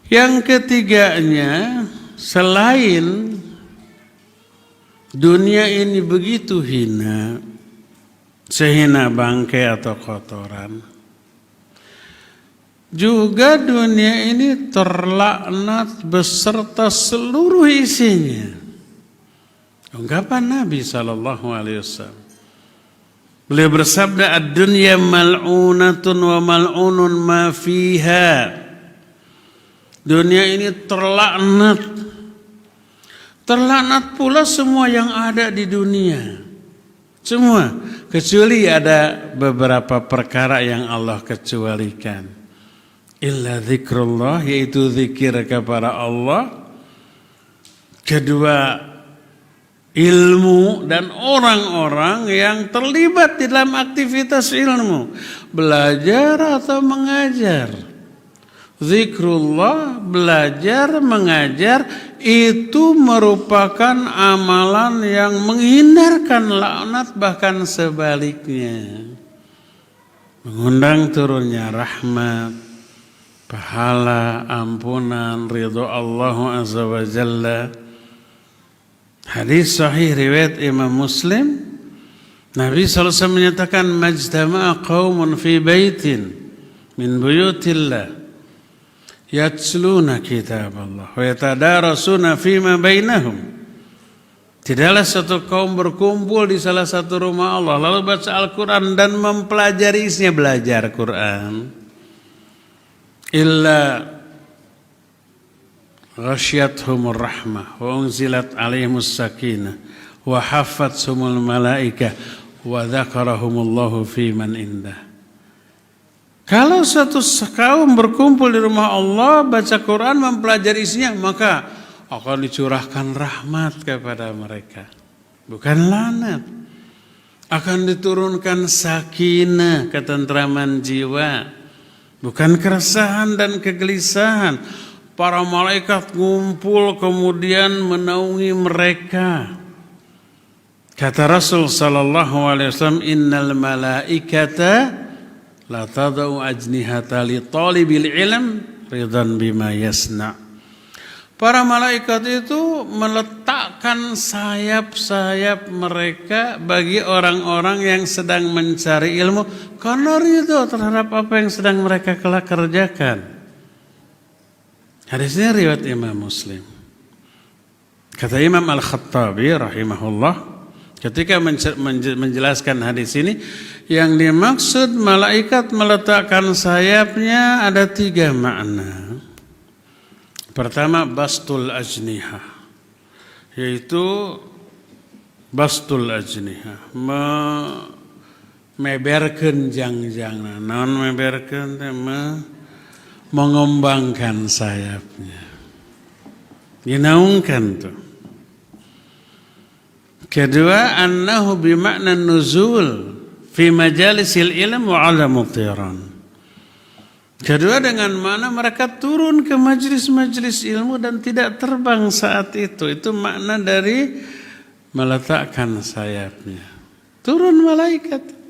Yang ketiganya, selain dunia ini begitu hina, sehina bangkai atau kotoran, juga dunia ini terlaknat beserta seluruh isinya. Ungkapan Nabi SAW. Beliau bersabda, ad-dunya mal'unatun wa mal'unun ma fiha. Dunia ini terlaknat. Terlaknat pula semua yang ada di dunia. Semua. Kecuali ada beberapa perkara yang Allah kecualikan. Illa zikrullah, yaitu zikir kepada Allah. Kedua, ilmu dan orang-orang yang terlibat di dalam aktivitas ilmu, belajar atau mengajar. Zikrullah, belajar, mengajar, itu merupakan amalan yang menghindarkan laknat, bahkan sebaliknya. Mengundang turunnya rahmat, pahala, ampunan, ridho Allah Azza wa Jalla. Hadis sahih riwayat Imam Muslim, Nabi SAW menyatakan, majtama'a qaumun fi baitin min buyutillah yatsluna kitab Allah wa yatadarasuna fima bainahum. Tidaklah satu kaum berkumpul di salah satu rumah Allah lalu baca Al-Quran dan mempelajari isinya, belajar Quran, illa ghasyiathumur rahmah wa unzilat alaihimus sakinah wa haffathumul malaikah wa dzakarahumullahu fi man indah. Kalau satu kaum berkumpul di rumah Allah, baca Quran, mempelajari isinya, maka akan dicurahkan rahmat kepada mereka, bukan laknat. Akan diturunkan sakinah, ketentraman jiwa, bukan keresahan dan kegelisahan. Para malaikat ngumpul kemudian menaungi mereka. Kata Rasul sallallahu alaihi wasallam, innal malaikata la tadau ajnihata li talibil ilm ridan bima yasna. Para malaikat itu meletakkan sayap-sayap mereka bagi orang-orang yang sedang mencari ilmu karena ridho terhadap apa yang sedang mereka kerjakan. Hadisnya riwayat Imam Muslim. Kata Imam Al-Khattabi rahimahullah, ketika menjelaskan hadis ini, yang dimaksud malaikat meletakkan sayapnya ada 3 makna. Pertama, bastul ajnihah, yaitu bastul ajnihah, meberkeun jangjangna. Naon meberkeun teh? Mengembangkan sayapnya, dinaungkan tuh. Kedua, annahu bimakna nuzul fi majalisil ilm wa ala mutiran. Kedua, dengan mana mereka turun ke majlis-majlis ilmu dan tidak terbang saat itu. Itu makna dari meletakkan sayapnya. Turun malaikat.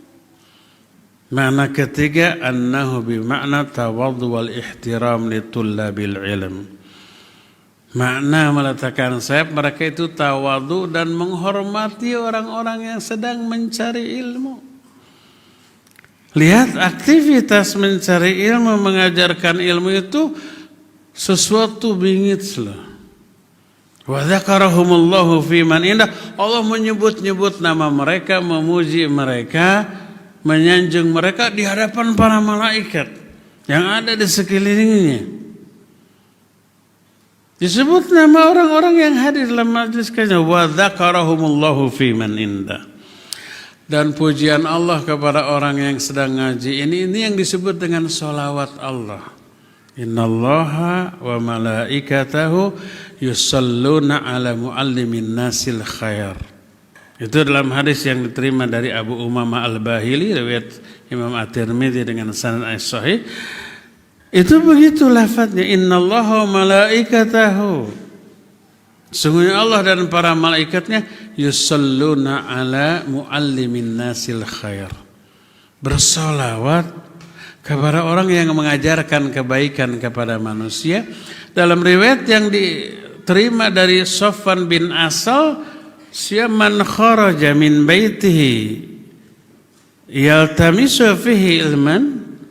Makna ketiga, annahu bimakna tawadhu wal ihtiram li tullabil ilm. Makna meletakkan sayap, mereka itu tawadhu dan menghormati orang-orang yang sedang mencari ilmu. Lihat, aktivitas mencari ilmu, mengajarkan ilmu itu sesuatu bingit loh. Wa dzakarahumullahu fi man indah. Allah menyebut-nyebut nama mereka, memuji mereka, menyanjung mereka di hadapan para malaikat yang ada di sekelilingnya. Disebut nama orang-orang yang hadir dalam majlis kajian. Wa dzakarahumullahu fi man indah. Dan pujian Allah kepada orang yang sedang ngaji ini yang disebut dengan sholawat Allah. Innallaha wa malaikatahu yusalluna ala muallimin nasil khair. Itu dalam hadis yang diterima dari Abu Umamah Al-Bahili, riwayat Imam At-Tirmidzi dengan sanad sahih. Itu begitu lafadznya, innallaha wa malaikatahu. Sungguhnya Allah dan para malaikatnya yusalluna ala muallimin nasil khair. Bersolawat kepada orang yang mengajarkan kebaikan kepada manusia. Dalam riwayat yang diterima dari Sofwan bin Asal, man kharaja min baitihi yaltamisu fihi ilman,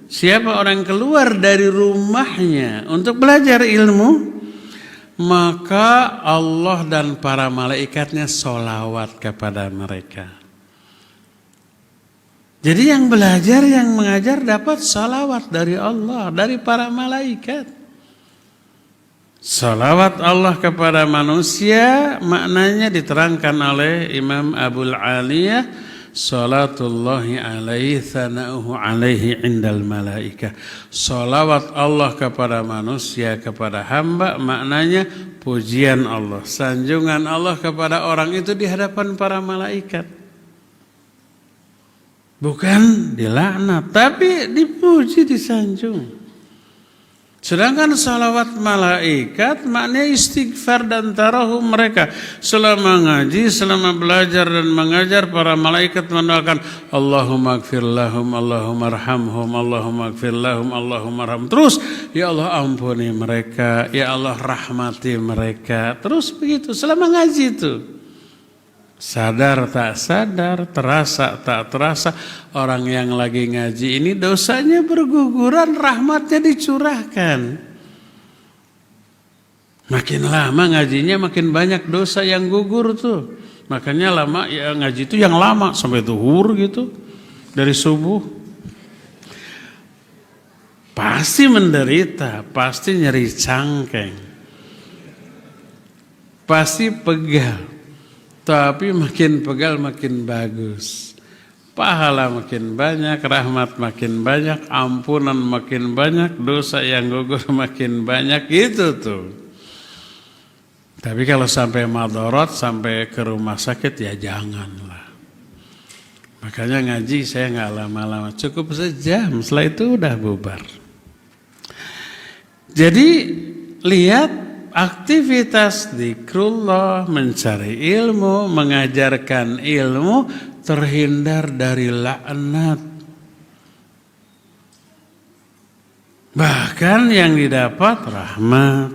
siapa orang keluar dari rumahnya untuk belajar ilmu, maka Allah dan para malaikatnya sholawat kepada mereka. Jadi yang belajar, yang mengajar dapat sholawat dari Allah, dari para malaikat. Sholawat Allah kepada manusia maknanya diterangkan oleh Imam Abul Aliyah, salatullahi alaihi thana'uhu alaihi indal malaikah. Sholawat Allah kepada manusia, kepada hamba, maknanya pujian Allah, sanjungan Allah kepada orang itu di hadapan para malaikat. Bukan dilaknat, tapi dipuji, disanjung. Sedangkan salawat malaikat maknanya istighfar dan tarahum mereka. Selama ngaji, selama belajar dan mengajar, para malaikat mendoakan Allahumma gfir lahum, Allahumma arhamhum, Allahumma gfir lahum, Allahumma arham. Terus, ya Allah ampuni mereka, ya Allah rahmati mereka. Terus begitu, selama ngaji itu. Sadar tak sadar, terasa tak terasa, orang yang lagi ngaji ini dosanya berguguran, rahmatnya dicurahkan. Makin lama ngajinya makin banyak dosa yang gugur tuh. Makanya lama ya ngaji itu yang lama sampai zuhur gitu, dari subuh. Pasti menderita, pasti nyeri cangkeng, pasti pegal. Tapi makin pegal makin bagus. Pahala makin banyak, rahmat makin banyak, ampunan makin banyak, dosa yang gugur makin banyak, gitu tuh. Tapi kalau sampai madorot, sampai ke rumah sakit, ya janganlah. Makanya ngaji saya nggak lama-lama, cukup sejam, setelah itu udah bubar. Jadi lihat, aktivitas zikrullah, mencari ilmu, mengajarkan ilmu, terhindar dari laknat. Bahkan yang didapat rahmat,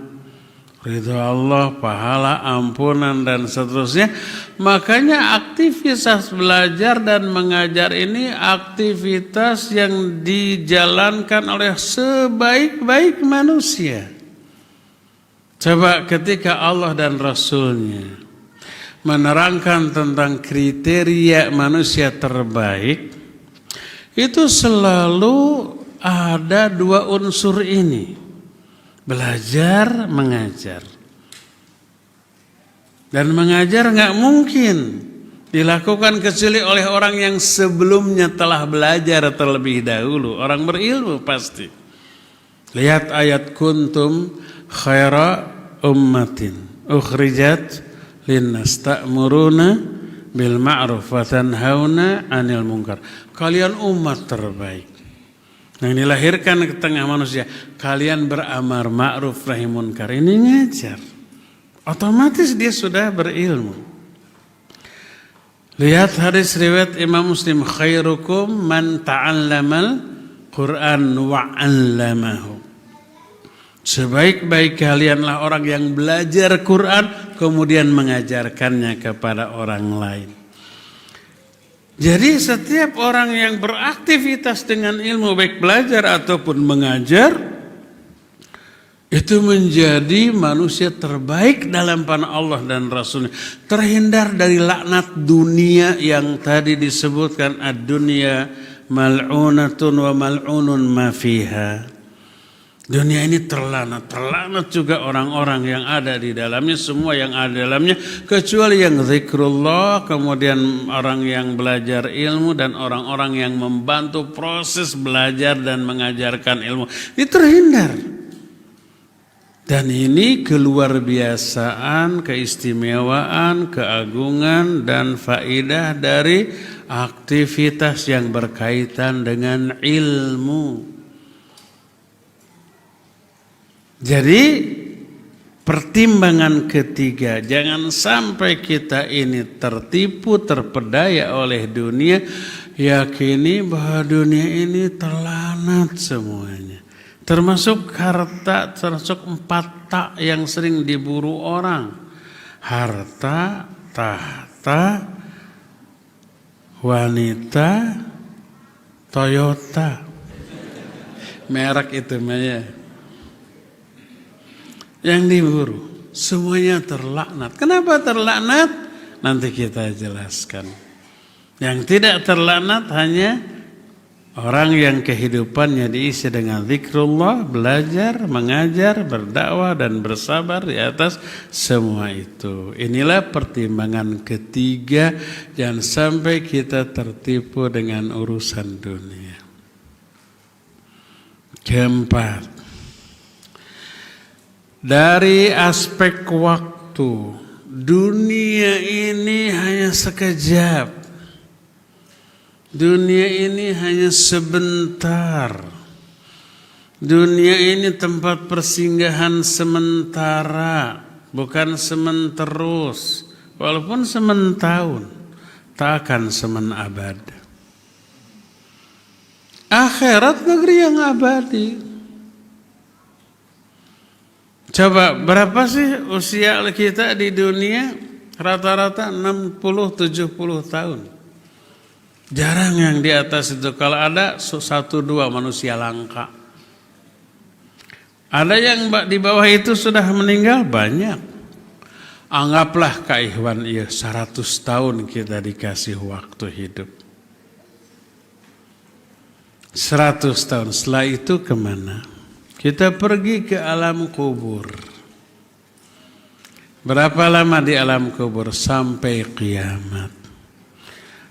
ridha Allah, pahala, ampunan, dan seterusnya. Makanya aktivitas belajar dan mengajar ini aktivitas yang dijalankan oleh sebaik-baik manusia. Coba ketika Allah dan Rasulnya menerangkan tentang kriteria manusia terbaik, itu selalu ada dua unsur ini, belajar, mengajar. Dan mengajar nggak mungkin dilakukan kecuali oleh orang yang sebelumnya telah belajar terlebih dahulu, orang berilmu pasti. Lihat ayat kuntum khaira ummatin ukhrijat linnas ta'muruna bil ma'ruf wa tanhauna 'anil munkar. Kalian umat terbaik yang dilahirkan ke tengah manusia. Kalian beramar ma'ruf nahi munkar. Ini ngajar. Otomatis dia sudah berilmu. Lihat hadis riwayat Imam Muslim, khairukum man ta'allamal Qur'an wa 'allamahu. Sebaik-baik kalianlah orang yang belajar Quran kemudian mengajarkannya kepada orang lain. Jadi setiap orang yang beraktivitas dengan ilmu, baik belajar ataupun mengajar, itu menjadi manusia terbaik dalam pandangan Allah dan Rasulnya. Terhindar dari laknat dunia yang tadi disebutkan, ad-dunya mal'unatun wa mal'unun ma fiha. Dunia ini terlanat juga orang-orang yang ada di dalamnya, semua yang ada di dalamnya, kecuali yang zikrullah, kemudian orang yang belajar ilmu, dan orang-orang yang membantu proses belajar dan mengajarkan ilmu. Ini terhindar. Dan ini keluar biasaan, keistimewaan, keagungan, dan faidah dari aktivitas yang berkaitan dengan ilmu. Jadi pertimbangan ketiga, jangan sampai kita ini tertipu, terpedaya oleh dunia. Yakini bahwa dunia ini terlanat semuanya, termasuk harta, termasuk 4 tak yang sering diburu orang. Harta, tahta, wanita, Toyota. Merek itu Maya. Yang diburu semuanya terlaknat. Kenapa terlaknat? Nanti kita jelaskan. Yang tidak terlaknat hanya orang yang kehidupannya diisi dengan zikrullah, belajar, mengajar, berdakwah, dan bersabar di atas semua itu. Inilah pertimbangan ketiga, jangan sampai kita tertipu dengan urusan dunia. Keempat, dari aspek waktu, dunia ini hanya sekejap. Dunia ini hanya sebentar. Dunia ini tempat persinggahan sementara, bukan sementerus. Walaupun sementahun, tak akan semen abad. Akhirat negeri yang abadi. Coba berapa sih usia kita di dunia? Rata-rata 60-70 tahun. Jarang yang di atas itu. Kalau ada 1-2 manusia langka. Ada yang di bawah itu sudah meninggal banyak. Anggaplah Kak Ikhwan, 100 tahun kita dikasih waktu hidup. 100 tahun, setelah itu kemana? Kita pergi ke alam kubur. Berapa lama di alam kubur? Sampai kiamat.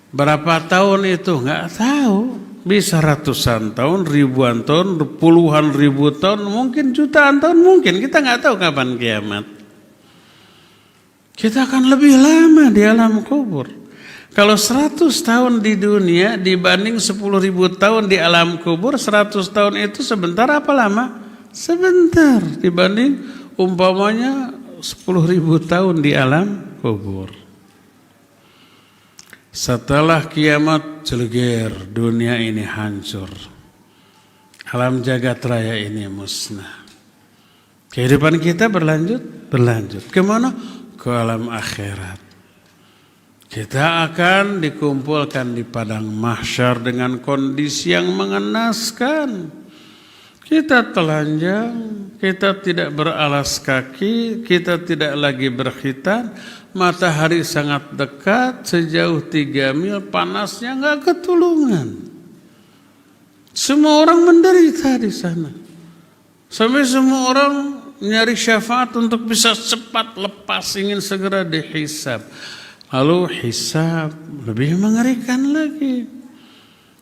Berapa tahun itu? Nggak tahu. Bisa ratusan tahun, ribuan tahun, puluhan ribu tahun, mungkin jutaan tahun, mungkin. Kita nggak tahu kapan kiamat. Kita akan lebih lama di alam kubur. Kalau 100 tahun di dunia dibanding 10.000 tahun di alam kubur, 100 tahun itu sebentar apa lama? Sebentar dibanding umpamanya 10.000 tahun di alam kubur. Setelah kiamat celeger, dunia ini hancur. Alam jagat raya ini musnah. Kehidupan kita berlanjut. Kemana? Ke alam akhirat. Kita akan dikumpulkan di padang mahsyar dengan kondisi yang mengenaskan. Kita telanjang, kita tidak beralas kaki, kita tidak lagi berkhitan. Matahari sangat dekat, sejauh 3 mil, panasnya nggak ketulungan. Semua orang menderita di sana. Sampai semua orang nyari syafaat untuk bisa cepat lepas, ingin segera dihisab. Lalu hisab lebih mengerikan lagi.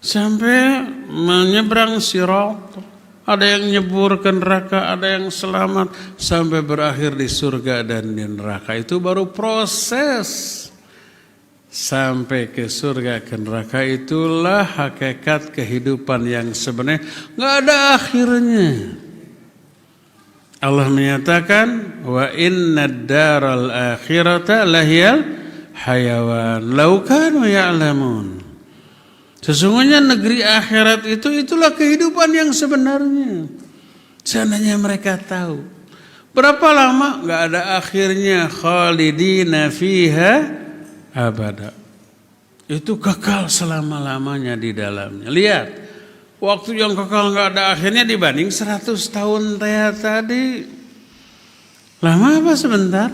Sampai menyeberang sirat. Ada yang nyebur ke neraka, ada yang selamat. Sampai berakhir di surga dan di neraka. Itu baru proses. Sampai ke surga ke neraka, itulah hakikat kehidupan yang sebenarnya nggak ada akhirnya. Allah menyatakan, wa inna daral akhirata lahiyal hayawan law kanu ya'lamun. Sesungguhnya negeri akhirat itulah kehidupan yang sebenarnya. Seandainya mereka tahu. Berapa lama? Enggak ada akhirnya. Khalidina fiha abada. Itu kekal selama-lamanya di dalamnya. Lihat, waktu yang kekal enggak ada akhirnya dibanding 100 tahun tadi. Lama apa sebentar?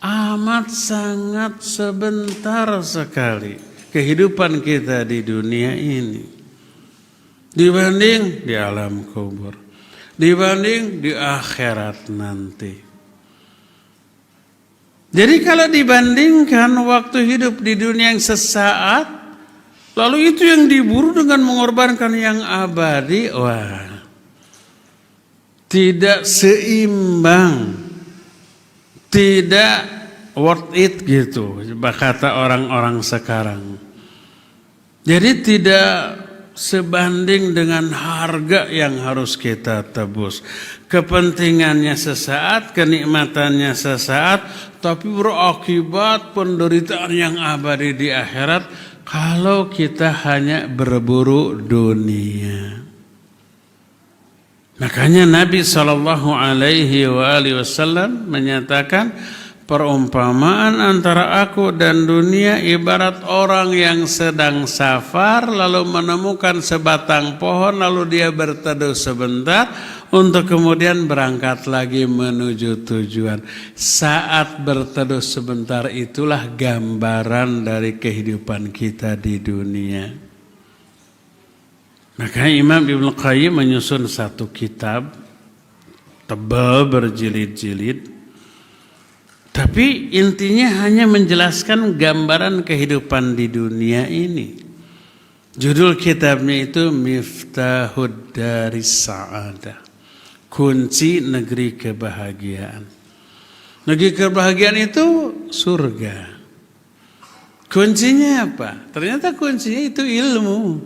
Amat sangat sebentar sekali kehidupan kita di dunia ini dibanding di alam kubur, dibanding di akhirat nanti. Jadi kalau dibandingkan waktu hidup di dunia yang sesaat, lalu itu yang diburu dengan mengorbankan yang abadi, wah, tidak seimbang, tidak worth it gitu, kata orang-orang sekarang. Jadi tidak sebanding dengan harga yang harus kita tebus. Kepentingannya sesaat, kenikmatannya sesaat, tapi berakibat penderitaan yang abadi di akhirat kalau kita hanya berburu dunia. Makanya Nabi SAW menyatakan, perumpamaan antara aku dan dunia ibarat orang yang sedang safar lalu menemukan sebatang pohon lalu dia berteduh sebentar untuk kemudian berangkat lagi menuju tujuan. Saat berteduh sebentar itulah gambaran dari kehidupan kita di dunia. Maka Imam Ibnu Qayyim menyusun satu kitab tebal berjilid-jilid. Tapi intinya hanya menjelaskan gambaran kehidupan di dunia ini. Judul kitabnya itu Miftahud Daris Sa'adah. Kunci negeri kebahagiaan. Negeri kebahagiaan itu surga. Kuncinya apa? Ternyata kuncinya itu ilmu.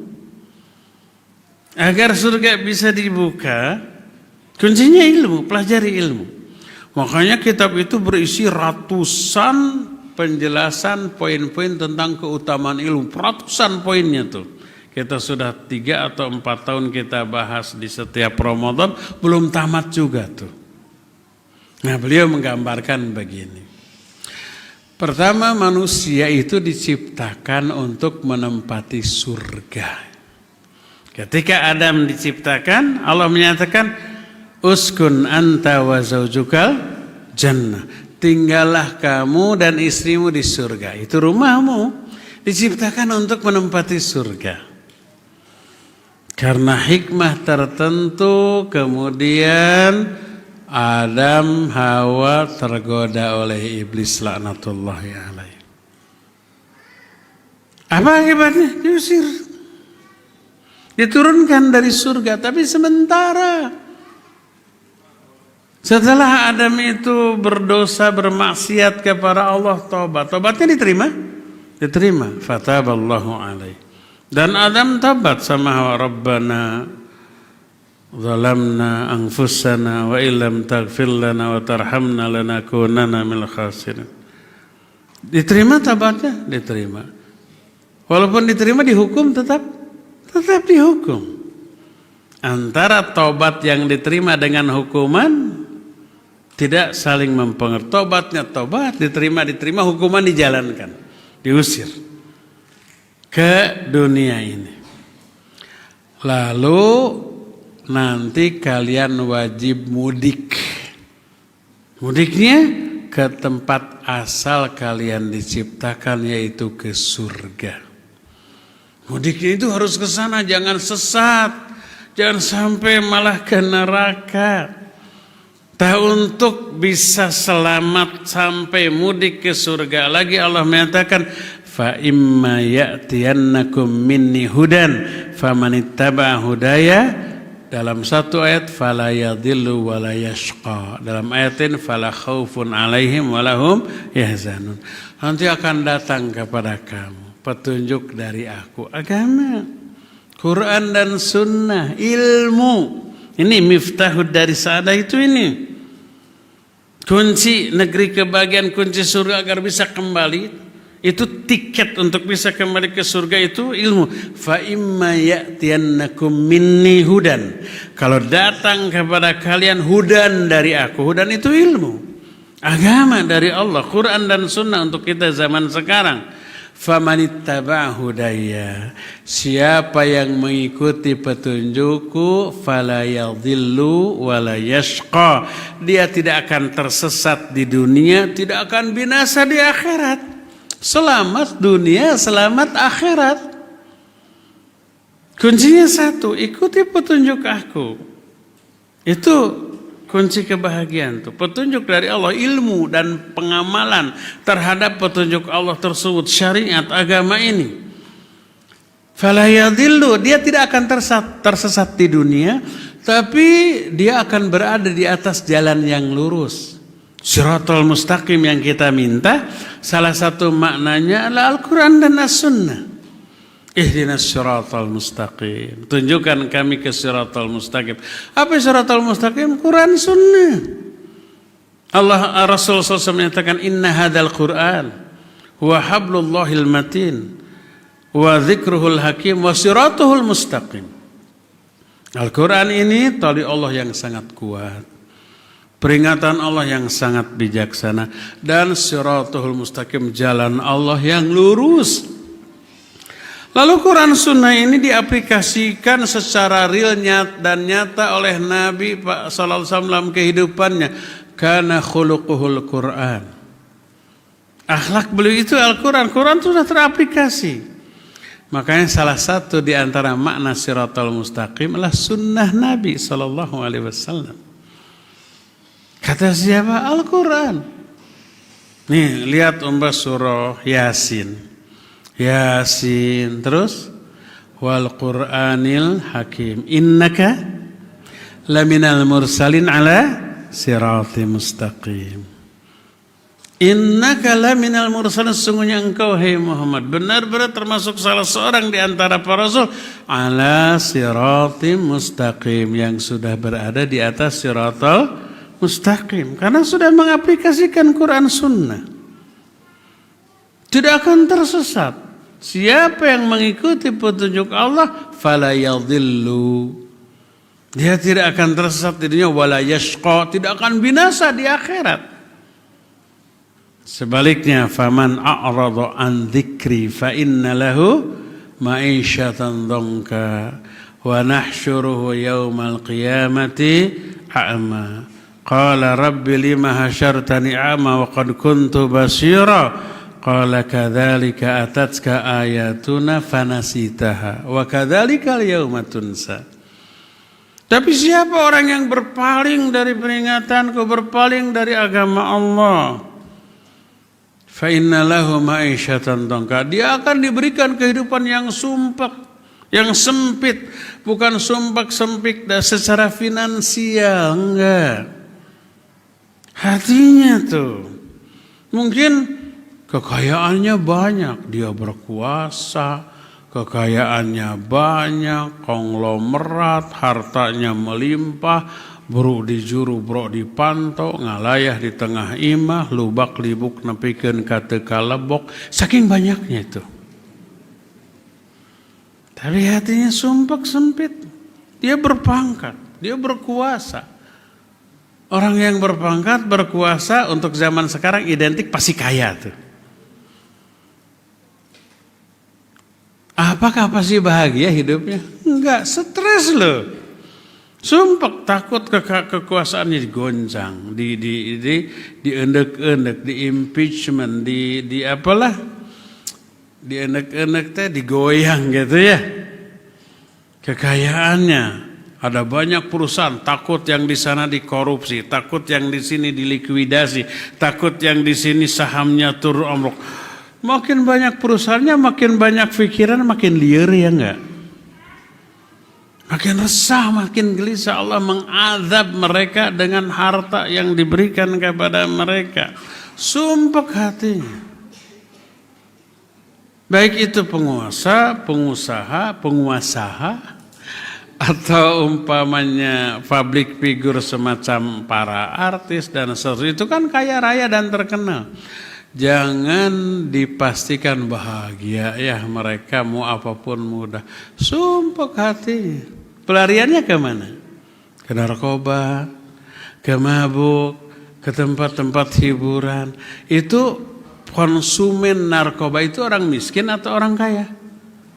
Agar surga bisa dibuka, kuncinya ilmu, pelajari ilmu. Makanya kitab itu berisi ratusan penjelasan poin-poin tentang keutamaan ilmu. Ratusan poinnya tuh. Kita sudah 3 atau 4 tahun kita bahas di setiap Ramadan, belum tamat juga tuh. Nah, beliau menggambarkan begini. Pertama, manusia itu diciptakan untuk menempati surga. Ketika Adam diciptakan, Allah menyatakan, Uskun anta wa zaujukal jannah. Tinggallah kamu dan istrimu di surga. Itu rumahmu. Diciptakan untuk menempati surga. Karena hikmah tertentu kemudian Adam Hawa tergoda oleh iblis laknatullahi alaih. Apa akibatnya? Diusir. Diturunkan dari surga tapi sementara. Setelah Adam itu berdosa, bermaksiat kepada Allah, taubat. Taubatnya diterima? Diterima. Fataballahu alaih. Dan Adam taubat sama Hawa. Rabbana zalamna anfusana wa illam taghfir lana wa tarhamna lanakunanna minal khasirin. Diterima taubatnya? Diterima. Walaupun diterima dihukum tetap dihukum. Antara taubat yang diterima dengan hukuman tidak saling mempengaruhi. Tobatnya tobat, diterima, hukuman dijalankan, diusir ke dunia ini. Lalu nanti kalian wajib mudik. Mudiknya ke tempat asal kalian diciptakan, yaitu ke surga. Mudiknya itu harus ke sana, jangan sesat, jangan sampai malah ke neraka. Untuk bisa selamat sampai mudik ke surga lagi Allah menyatakan fa imma ya'tiyannakum minni hudan famanittaba hudaya, dalam satu ayat fala yadhillu wala yashqa, dalam ayatin fala khaufun alaihim walahum yahzanun. Nanti akan datang kepada kamu petunjuk dari aku, agama, Quran dan sunnah, ilmu. Ini miftahud dari sa'adah itu ini. Kunci negeri kebahagiaan, kunci surga agar bisa kembali. Itu tiket untuk bisa kembali ke surga itu ilmu. Fa imma ya'tiyannakum minni hudan. Kalau datang kepada kalian hudan dari aku. Hudan itu ilmu. Agama dari Allah, Quran dan sunnah untuk kita zaman sekarang. Famanittaba hudaya, siapa yang mengikuti petunjukku fala yadhillu wala yashqa, dia tidak akan tersesat di dunia, tidak akan binasa di akhirat. Selamat dunia, selamat akhirat. Kuncinya satu, ikuti petunjuk aku. Itu kunci kebahagiaan itu, petunjuk dari Allah, ilmu dan pengamalan terhadap petunjuk Allah tersebut, syariat agama ini. Fala yadhillu, dia tidak akan tersesat di dunia, tapi dia akan berada di atas jalan yang lurus. Shiratal mustaqim yang kita minta, salah satu maknanya adalah Al-Quran dan As-Sunnah. Ihdinas siratal mustaqim. Tunjukkan kami ke siratal mustaqim. Apa siratal mustaqim? Quran sunnah. Allah Rasul SAW menyatakan inna hadal Quran huwa hablullahil matin wa dzikruhul hakim wa siratuhul mustaqim. Al-Quran ini tali Allah yang sangat kuat. peringatan Allah yang sangat bijaksana, dan siratul mustaqim, jalan Allah yang lurus. Lalu Quran Sunnah ini diaplikasikan secara real dan nyata oleh Nabi sallallahu alaihi wasallam kehidupannya. Kana khuluquhul Quran. Akhlak beliau itu Al-Quran. Quran itu sudah teraplikasi. Makanya salah satu di antara makna siratal mustaqim adalah sunnah Nabi SAW. Kata siapa? Al-Quran. Nih, lihat surah Yasin. Yasin, terus wal Qur'anil Hakim. Innaka laminal mursalin ala siratim mustaqim. Innaka laminal mursalin, sesungguhnya engkau hai Muhammad benar-benar termasuk salah seorang di antara para rasul ala siratim mustaqim, yang sudah berada di atas siratal mustaqim, karena sudah mengaplikasikan Quran Sunnah. Tidak akan tersesat. Siapa yang mengikuti petunjuk Allah fala yadhillu, dia tidak akan tersesat di dunia, wala yashqa, tidak akan binasa di akhirat. Sebaliknya, faman a'rada an dzikri fa inna lahu ma'isyatan dhanka wa nahsyuruhu yaumal qiyamati a'ma. Qala rabbi lima hasyartani a'ma wa qad kuntu basira. Qala kadzalika atatka ayatuna fanasitaha wa kadzalika al-yauma tunsa. Tapi siapa orang yang berpaling dari peringatanku, berpaling dari agama Allah, fa inna lahu ma'isyatan dhanka, dia akan diberikan kehidupan yang sumpek, yang sempit, bukan sumpek sempit secara finansial, enggak. Hatinya tuh mungkin kekayaannya banyak, dia berkuasa, kekayaannya banyak, konglomerat, hartanya melimpah, bro dijuru, bro dipantau, ngalayah di tengah imah, lubak libuk nepikeun ka teu kalebok, saking banyaknya itu. Tapi hatinya sumpek sempit. Dia berpangkat, dia berkuasa. Orang yang berpangkat, berkuasa untuk zaman sekarang identik pasti kaya tuh. Apakah pasti bahagia hidupnya? Enggak, stres loh. Sumpek, takut kekuasaannya digoncang, diendek-endek, di-impeachment, di apalah, diendek-endek teh digoyang gitu ya. Kekayaannya, ada banyak perusahaan, takut yang di sana dikorupsi, takut yang di sini dilikuidasi, takut yang di sini sahamnya turun omrok. Makin banyak perusahaannya, makin banyak pikiran, makin liar ya enggak? Makin resah, makin gelisah. Allah mengazab mereka dengan harta yang diberikan kepada mereka. Sumpek hatinya. Baik itu penguasa, pengusaha, atau umpamanya public figure semacam para artis dan seterusnya, itu kan kaya raya dan terkenal. Jangan dipastikan bahagia ya mereka, mau apapun mudah. Sumpek hatinya. Pelariannya ke mana? Ke narkoba, ke mabuk, ke tempat-tempat hiburan. Itu konsumen narkoba itu orang miskin atau orang kaya?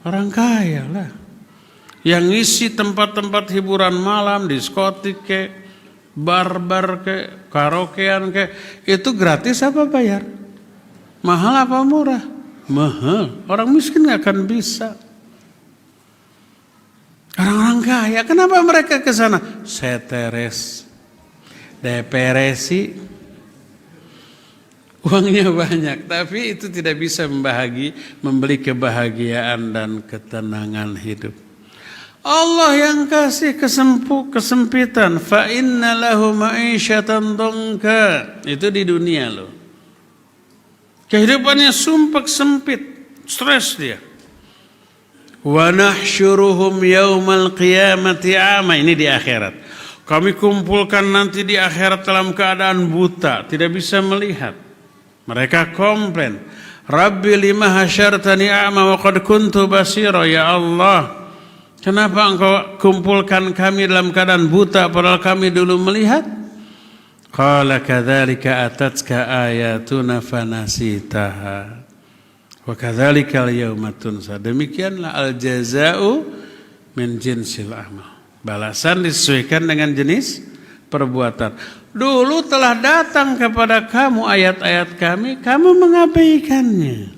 Orang kaya lah. Yang ngisi tempat-tempat hiburan malam, diskotik ke, bar-bar ke, karaokean ke, itu gratis apa bayar? Mahal apa murah? Mahal. Orang miskin gak akan bisa. Orang-orang kaya, kenapa mereka ke sana? Seteres, depresi, uangnya banyak, tapi itu tidak bisa membeli kebahagiaan dan ketenangan hidup. Allah yang kasih kesempitan, fa inna lahu ma'isyatan dhanka, itu di dunia loh. Kehidupannya sumpek sempit, stres dia. Wa nahsyuruhum yaumal qiyamati a'ma, ini di akhirat. Kami kumpulkan nanti di akhirat dalam keadaan buta, tidak bisa melihat. Mereka komplain, Rabbi lima hasyartani a'ma wa qad kuntu basira, ya Allah, kenapa engkau kumpulkan kami dalam keadaan buta padahal kami dulu melihat? Qala kadzalika atatka ayatuna fanasitaha wa kadzalika al-yauma tunsa. Demikianlah al-jazaa'u min jinsil amal. Balasan disesuaikan dengan jenis perbuatan. Dulu telah datang kepada kamu ayat-ayat kami, kamu mengabaikannya.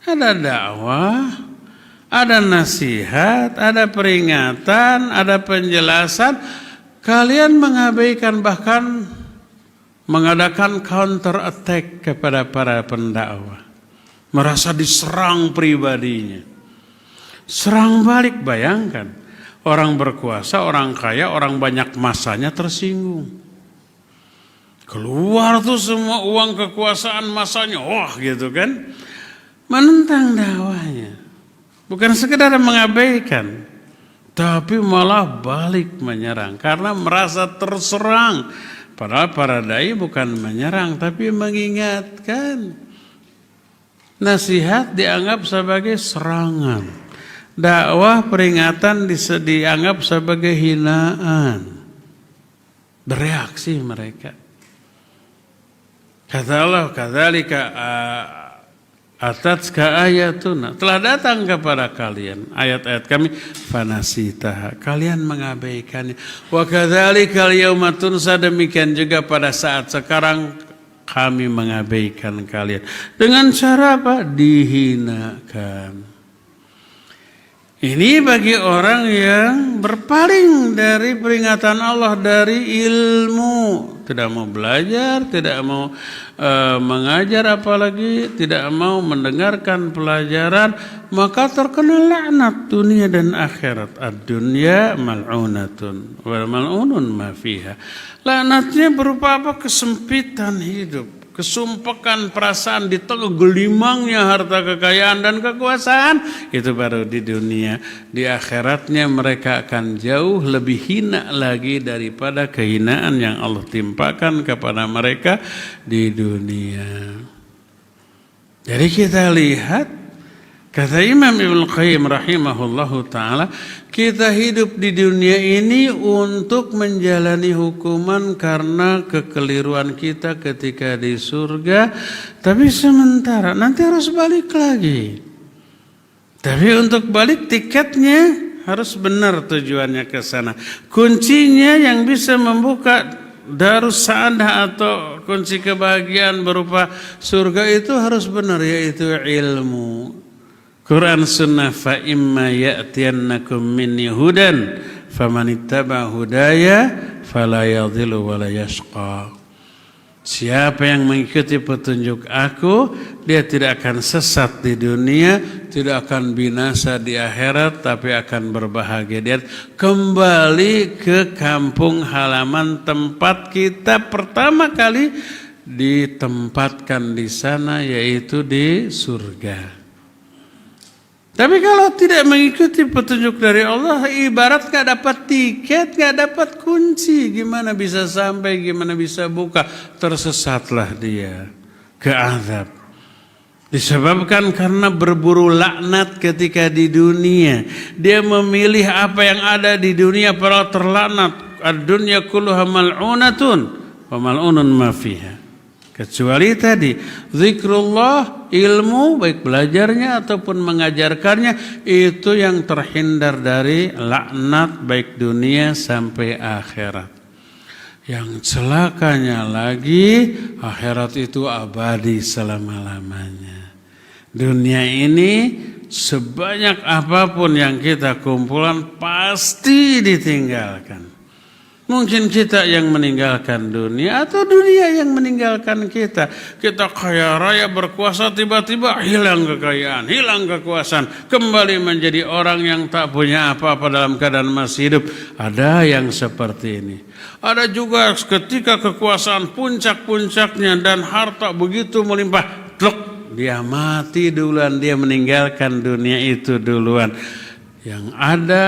Ada dakwah, ada nasihat, ada peringatan, ada penjelasan. Kalian mengabaikan, bahkan mengadakan counter attack kepada para pendakwah. Merasa diserang pribadinya. Serang balik, bayangkan. Orang berkuasa, orang kaya, orang banyak masanya tersinggung. Keluar tuh semua uang kekuasaan masanya, wah gitu kan. Menentang dakwahnya. Bukan sekedar mengabaikan, tapi malah balik menyerang. Karena merasa terserang. Padahal para dai bukan menyerang, tapi mengingatkan. Nasihat dianggap sebagai serangan. Dakwah peringatan dianggap sebagai hinaan. Bereaksi mereka. Kata Allah, kadzalika atatka ayatuna. Telah datang kepada kalian ayat-ayat kami, fanasitaha. Kalian mengabaikannya. Wa kadzalika al-yauma tunsa. Demikian juga pada saat sekarang kami mengabaikan kalian. Dengan cara apa? Dihinakan. Ini bagi orang yang berpaling dari peringatan Allah, dari ilmu. Tidak mau belajar, tidak mau mengajar, apalagi tidak mau mendengarkan pelajaran. Maka terkena laknat dunia dan akhirat. Ad-dunya mal'unatun wal mal'unun ma fiha. Laknatnya berupa apa? Kesempitan hidup. Kesumpekan perasaan di tengah gelimangnya harta kekayaan dan kekuasaan. Itu baru di dunia. Di akhiratnya mereka akan jauh lebih hina lagi daripada kehinaan yang Allah timpakan kepada mereka di dunia. Jadi kita lihat, kata Imam Ibnu Qayyim rahimahullahu ta'ala, kita hidup di dunia ini untuk menjalani hukuman karena kekeliruan kita ketika di surga. Tapi sementara, nanti harus balik lagi. Tapi untuk balik tiketnya harus benar tujuannya ke sana. Kuncinya yang bisa membuka Darus Sa'adah atau kunci kebahagiaan berupa surga itu harus benar, yaitu ilmu. Quran Sunnah, fa imma ya'tiyannakum minni hudan famanittaba hudaya fala yadhillu wa la yashqa. Siapa yang mengikuti petunjuk aku, dia tidak akan sesat di dunia, tidak akan binasa di akhirat, tapi akan berbahagia. Dia kembali ke kampung halaman tempat kita pertama kali ditempatkan di sana, yaitu di surga. Tapi kalau tidak mengikuti petunjuk dari Allah, ibarat gak dapat tiket, gak dapat kunci. Gimana bisa sampai, gimana bisa buka? Tersesatlah dia ke azab. Disebabkan karena berburu laknat ketika di dunia. Dia memilih apa yang ada di dunia para terlaknat. Ad-dunya kulluha mal'unatun wa mal'unun ma fiha. Kecuali tadi zikrullah, ilmu baik belajarnya ataupun mengajarkannya, itu yang terhindar dari laknat baik dunia sampai akhirat. Yang celakanya lagi, akhirat itu abadi selama-lamanya. Dunia ini sebanyak apapun yang kita kumpulkan pasti ditinggalkan. Mungkin kita yang meninggalkan dunia atau dunia yang meninggalkan kita. Kita kaya raya berkuasa, tiba-tiba hilang kekayaan, hilang kekuasaan. Kembali menjadi orang yang tak punya apa-apa dalam keadaan masih hidup. Ada yang seperti ini. Ada juga ketika kekuasaan puncak-puncaknya dan harta begitu melimpah, dia mati duluan, dia meninggalkan dunia itu duluan. Yang ada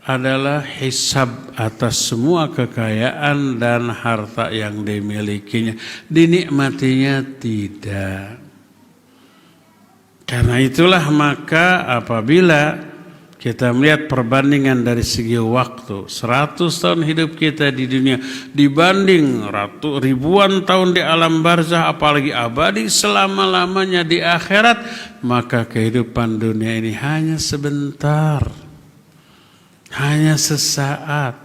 adalah hisab atas semua kekayaan dan harta yang dimilikinya. Dinikmatinya tidak. Karena itulah maka apabila Kita melihat perbandingan dari segi waktu. 100 tahun hidup kita di dunia dibanding ribuan tahun di alam barzah, apalagi abadi selama-lamanya di akhirat, maka kehidupan dunia ini hanya sebentar, hanya sesaat.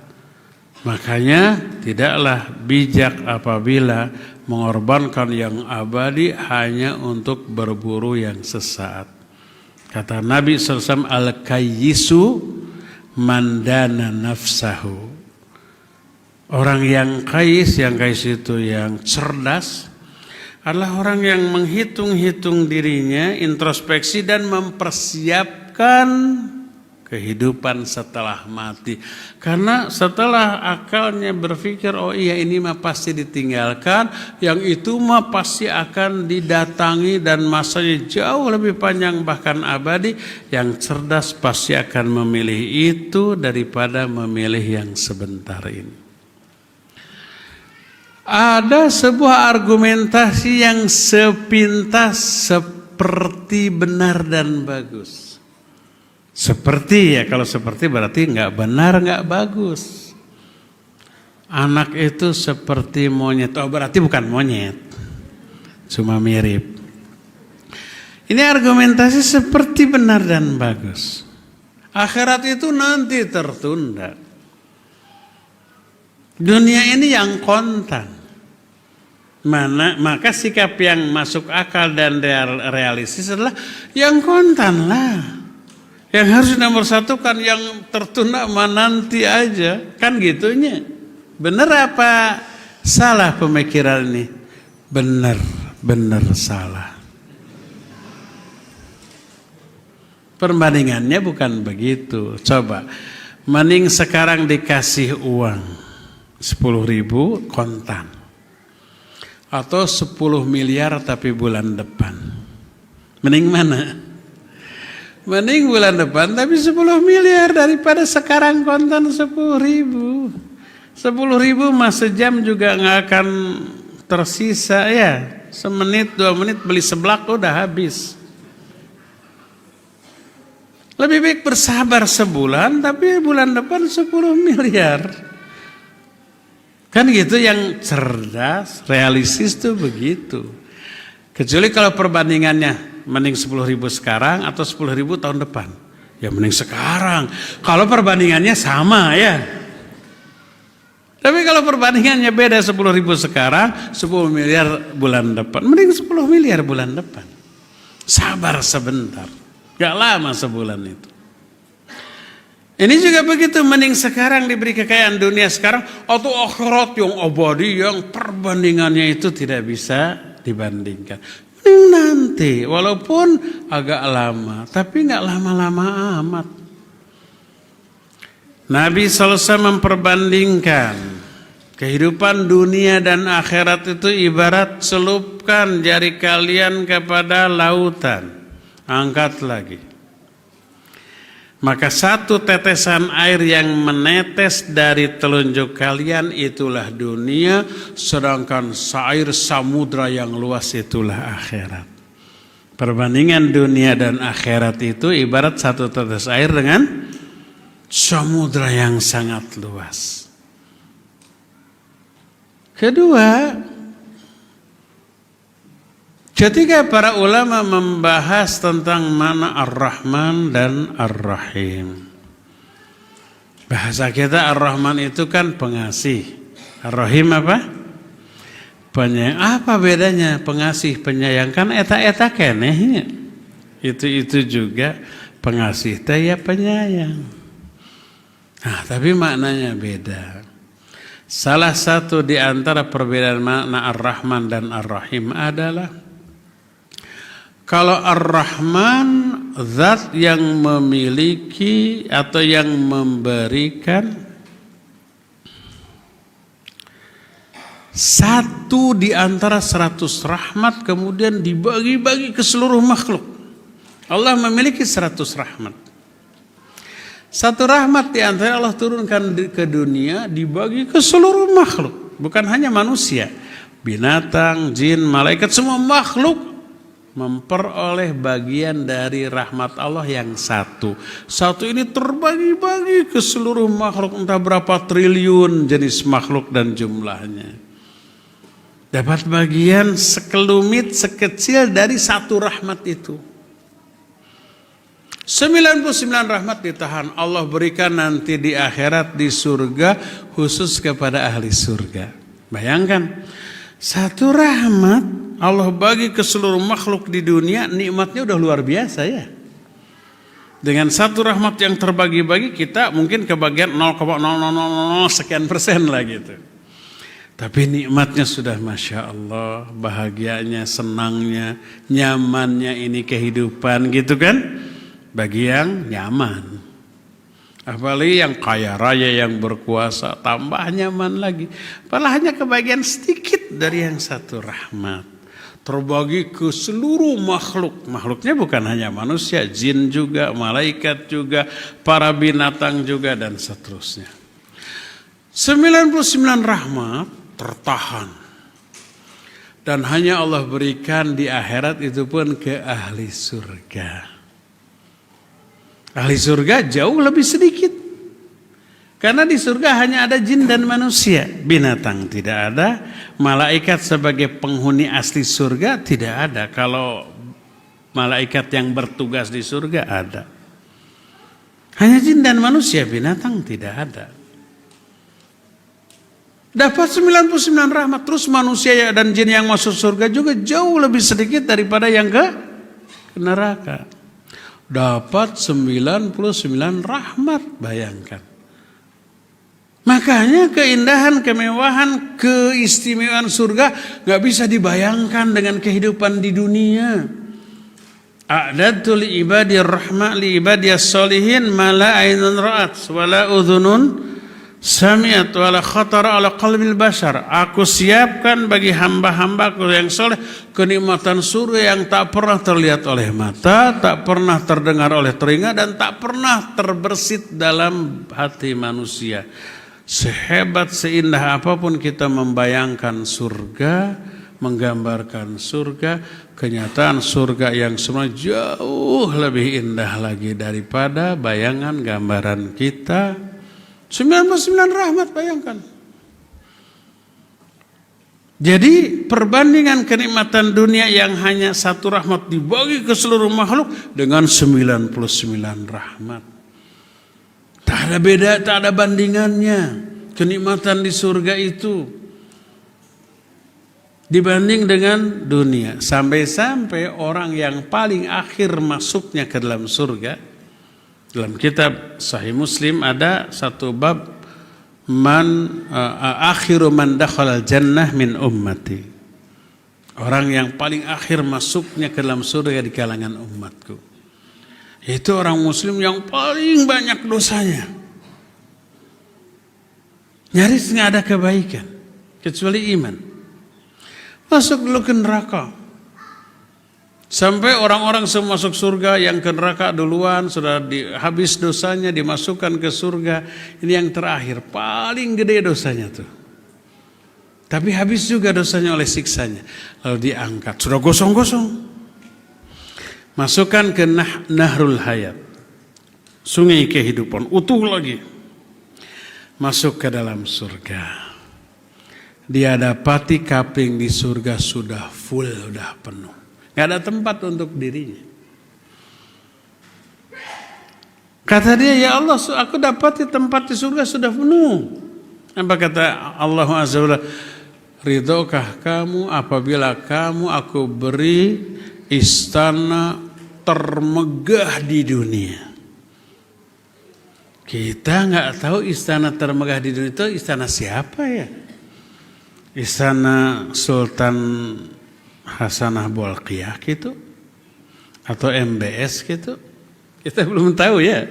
Makanya tidaklah bijak apabila mengorbankan yang abadi hanya untuk berburu yang sesaat. Kata Nabi SAW, al-kayyisu mandana nafsahu. Orang yang kayis itu yang cerdas, adalah orang yang menghitung-hitung dirinya, introspeksi dan mempersiapkan kehidupan setelah mati. Karena setelah akalnya berpikir, oh iya ini mah pasti ditinggalkan, yang itu mah pasti akan didatangi dan masanya jauh lebih panjang bahkan abadi, yang cerdas pasti akan memilih itu daripada memilih yang sebentar ini. Ada sebuah argumentasi yang sepintas seperti benar dan bagus. Seperti, ya kalau seperti berarti nggak benar, nggak bagus. Anak itu seperti monyet. Oh berarti bukan monyet, cuma mirip. Ini argumentasi seperti benar dan bagus. Akhirat itu nanti tertunda. Dunia ini yang kontan. Maka sikap yang masuk akal dan realistis adalah yang kontan lah. Yang harus nomor satu kan yang tertunda nanti aja. Kan gitunya. Benar apa salah pemikiran ini? Benar salah. Perbandingannya bukan begitu. Coba, mending sekarang dikasih uang 10.000 kontan. Atau 10 miliar tapi bulan depan. Mending mana? Mending bulan depan tapi 10 miliar daripada sekarang kontan 10.000. 10.000 mah sejam juga nggak akan tersisa ya. Semenit 2 menit beli seblak udah habis. Lebih baik bersabar sebulan tapi bulan depan 10 miliar. Kan gitu, yang cerdas, realistis tuh begitu. Kecuali kalau perbandingannya mending 10.000 sekarang atau 10.000 tahun depan. Ya mending sekarang. Kalau perbandingannya sama ya. Tapi kalau perbandingannya beda, 10.000 sekarang, 10 miliar bulan depan. Mending 10 miliar bulan depan. Sabar sebentar. Gak lama sebulan itu. Ini juga begitu, mending sekarang diberi kekayaan dunia sekarang atau akhirat yang abadi yang perbandingannya itu tidak bisa dibandingkan. Mending nanti, walaupun agak lama, tapi nggak lama-lama amat. Nabi SAW memperbandingkan kehidupan dunia dan akhirat itu ibarat celupkan jari kalian kepada lautan. Angkat lagi. Maka satu tetesan air yang menetes dari telunjuk kalian itulah dunia, sedangkan air samudra yang luas itulah akhirat. Perbandingan dunia dan akhirat itu ibarat satu tetes air dengan samudra yang sangat luas. Kedua, ketika para ulama membahas tentang mana Ar-Rahman dan Ar-Rahim. Bahasa kita Ar-Rahman itu kan pengasih. Ar-Rahim apa? Penyayang. Apa bedanya pengasih penyayang? Kan eta-eta kenehnya. Itu juga pengasih teh ya penyayang. Nah, tapi maknanya beda. Salah satu di antara perbedaan makna Ar-Rahman dan Ar-Rahim adalah kalau Ar-Rahman zat yang memiliki atau yang memberikan satu di antara 100 rahmat kemudian dibagi-bagi ke seluruh makhluk. Allah memiliki 100 rahmat. Satu rahmat di antara Allah turunkan ke dunia dibagi ke seluruh makhluk. Bukan hanya manusia, binatang, jin, malaikat, semua makhluk memperoleh bagian dari rahmat Allah yang satu. Satu ini terbagi-bagi ke seluruh makhluk, entah berapa triliun jenis makhluk dan jumlahnya. Dapat bagian sekelumit, sekecil dari satu rahmat itu. 99 rahmat ditahan, Allah berikan nanti di akhirat di surga khusus kepada ahli surga. Bayangkan, satu rahmat Allah bagi ke seluruh makhluk di dunia, nikmatnya udah luar biasa ya. Dengan satu rahmat yang terbagi-bagi, kita mungkin kebagian 0,0000 sekian persen lah gitu. Tapi nikmatnya sudah Masya Allah, bahagianya, senangnya, nyamannya ini kehidupan gitu kan. Bagi yang nyaman. Apalagi yang kaya raya, yang berkuasa, tambah nyaman lagi. Padahal hanya kebagian sedikit dari yang satu rahmat. Terbagi ke seluruh makhluk. Makhluknya bukan hanya manusia, jin juga, malaikat juga, para binatang juga, dan seterusnya. 99 rahmat tertahan. Dan hanya Allah berikan di akhirat itu pun ke ahli surga. Ahli surga jauh lebih sedikit. Karena di surga hanya ada jin dan manusia. Binatang tidak ada. Malaikat sebagai penghuni asli surga tidak ada. Kalau malaikat yang bertugas di surga ada. Hanya jin dan manusia, binatang tidak ada. Dapat 99 rahmat. Terus manusia dan jin yang masuk surga juga jauh lebih sedikit daripada yang ke neraka. Dapat 99 rahmat, bayangkan. Makanya keindahan, kemewahan, keistimewaan surga gak bisa dibayangkan dengan kehidupan di dunia. A'dadtu li ibadiyar rahmat li ibadiyas solihin ma la aynun ra'at wa la udhunun sami'at wa la khatara ala qalbil bashar. Aku siapkan bagi hamba-hambaku yang soleh kenikmatan surga yang tak pernah terlihat oleh mata, tak pernah terdengar oleh telinga, dan tak pernah terbersit dalam hati manusia. Sehebat, seindah apapun kita membayangkan surga, menggambarkan surga, kenyataan surga yang sebenarnya jauh lebih indah lagi daripada bayangan gambaran kita. 99 rahmat, bayangkan. Jadi perbandingan kenikmatan dunia yang hanya satu rahmat dibagi ke seluruh makhluk dengan 99 rahmat. Tak ada beda, tak ada bandingannya kenikmatan di surga itu dibanding dengan dunia. Sampai-sampai orang yang paling akhir masuknya ke dalam surga, dalam kitab Sahih Muslim ada satu bab, akhiru man dakhalal jannah min ummati. Orang yang paling akhir masuknya ke dalam surga di kalangan umatku. Itu orang muslim yang paling banyak dosanya. Nyaris nggak ada kebaikan kecuali iman. Masuk dulu ke neraka. Sampai orang-orang semua masuk surga, yang ke neraka duluan sudah habis dosanya, dimasukkan ke surga. Ini yang terakhir, paling gede dosanya tuh. Tapi habis juga dosanya oleh siksanya. Lalu diangkat, sudah gosong-gosong. Masukkan ke Nahrul Hayat, sungai kehidupan, utuh lagi. Masuk ke dalam surga. Dia dapati kapling di surga sudah full, sudah penuh. Gak ada tempat untuk dirinya. Kata dia, ya Allah, aku dapati tempat di surga sudah penuh. Apa kata Allah Azza wa Jalla? Ridhokah kamu apabila kamu aku beri istana termegah di dunia? Kita nggak tahu istana termegah di dunia itu istana siapa ya? Istana Sultan Hasanah Bolkiah gitu? Atau MBS gitu? Kita belum tahu ya.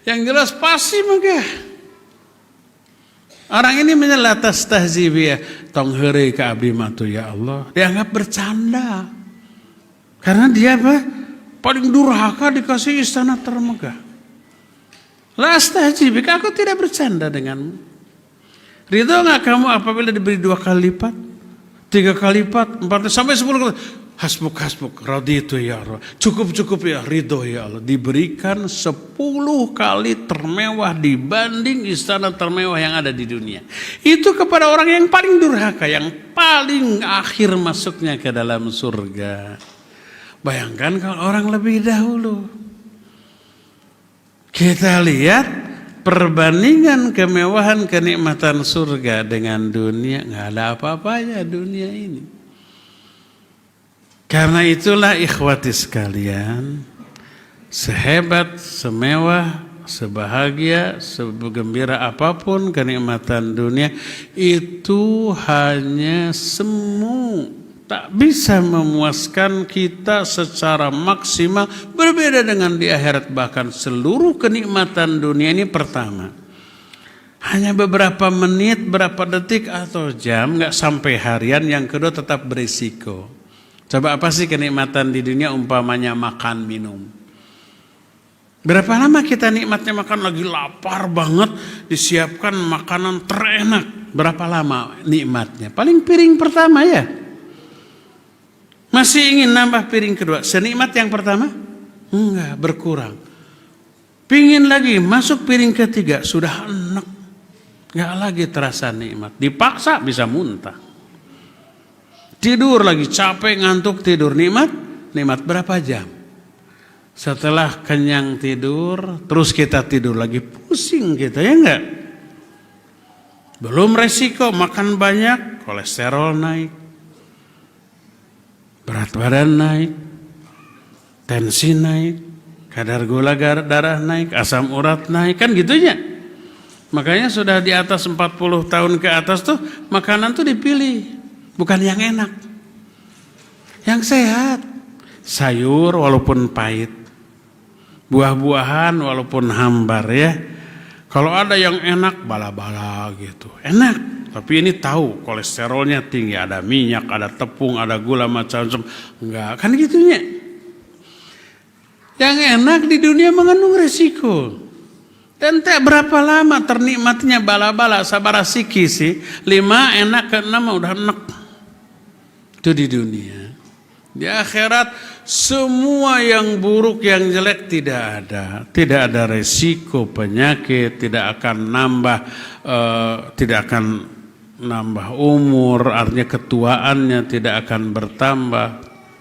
Yang jelas pasti megah. Orang ini menyelatas tahzibiyah, tong heureuy ka abdi mah ya Allah, dianggap bercanda. Karena dia apa? Paling durhaka dikasih istana termegah. La astahzibika, aku tidak bercanda denganmu. Ridho enggak kamu apabila diberi 2 kali lipat, 3 kali lipat, 4 sampai 10 kali? Hasbuk hasbuk, raditu ya Allah. Cukup ya, ridho ya Allah. Diberikan 10 kali termewah dibanding istana termewah yang ada di dunia. Itu kepada orang yang paling durhaka, yang paling akhir masuknya ke dalam surga. Bayangkan kalau orang lebih dahulu. Kita lihat perbandingan kemewahan kenikmatan surga dengan dunia, nggak ada apa-apanya dunia ini. Karena itulah ikhwati sekalian, sehebat, semewah, sebahagia, segembira apapun kenikmatan dunia, itu hanya semu, tak bisa memuaskan kita secara maksimal. Berbeda dengan di akhirat, bahkan seluruh kenikmatan dunia ini pertama, hanya beberapa menit, berapa detik atau jam, nggak sampai harian. Yang kedua tetap berisiko. Coba apa sih kenikmatan di dunia? Umpamanya makan minum. Berapa lama kita nikmatnya makan, lagi lapar banget, disiapkan makanan terenak. Berapa lama nikmatnya? Paling piring pertama ya. Masih ingin nambah piring kedua. Senikmat yang pertama? Enggak, berkurang. Pingin lagi, masuk piring ketiga, sudah enak. Enggak lagi terasa nikmat. Dipaksa bisa muntah. Tidur lagi, capek, ngantuk, tidur. Nikmat berapa jam? Setelah kenyang tidur, terus kita tidur lagi, pusing kita, ya enggak? Belum resiko makan banyak, kolesterol naik, berat badan naik, tensi naik, kadar gula darah naik, asam urat naik, kan gitunya. Makanya sudah di atas 40 tahun ke atas tuh makanan tuh dipilih. Bukan yang enak, yang sehat. Sayur walaupun pahit, buah-buahan walaupun hambar ya. Kalau ada yang enak, bala-bala gitu, enak. Tapi ini tahu kolesterolnya tinggi, ada minyak, ada tepung, ada gula macam-macam. Enggak, kan gitunya. Yang enak di dunia mengandung resiko. Dan tak berapa lama ternikmatnya bala-bala, sabar siki sih. 5 enak, ke 6 udah enak. Itu di dunia. Di akhirat semua yang buruk, yang jelek tidak ada. Tidak ada resiko penyakit, tidak akan nambah umur, artinya ketuaannya tidak akan bertambah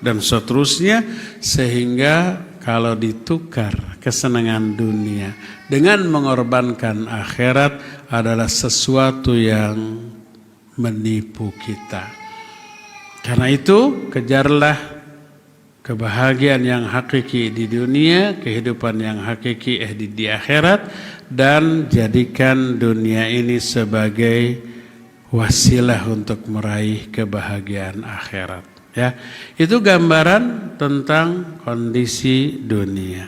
dan seterusnya. Sehingga kalau ditukar kesenangan dunia dengan mengorbankan akhirat adalah sesuatu yang menipu kita. Karena itu kejarlah kebahagiaan yang hakiki di dunia, kehidupan yang hakiki di akhirat, dan jadikan dunia ini sebagai wasilah untuk meraih kebahagiaan akhirat. Ya, itu gambaran tentang kondisi dunia.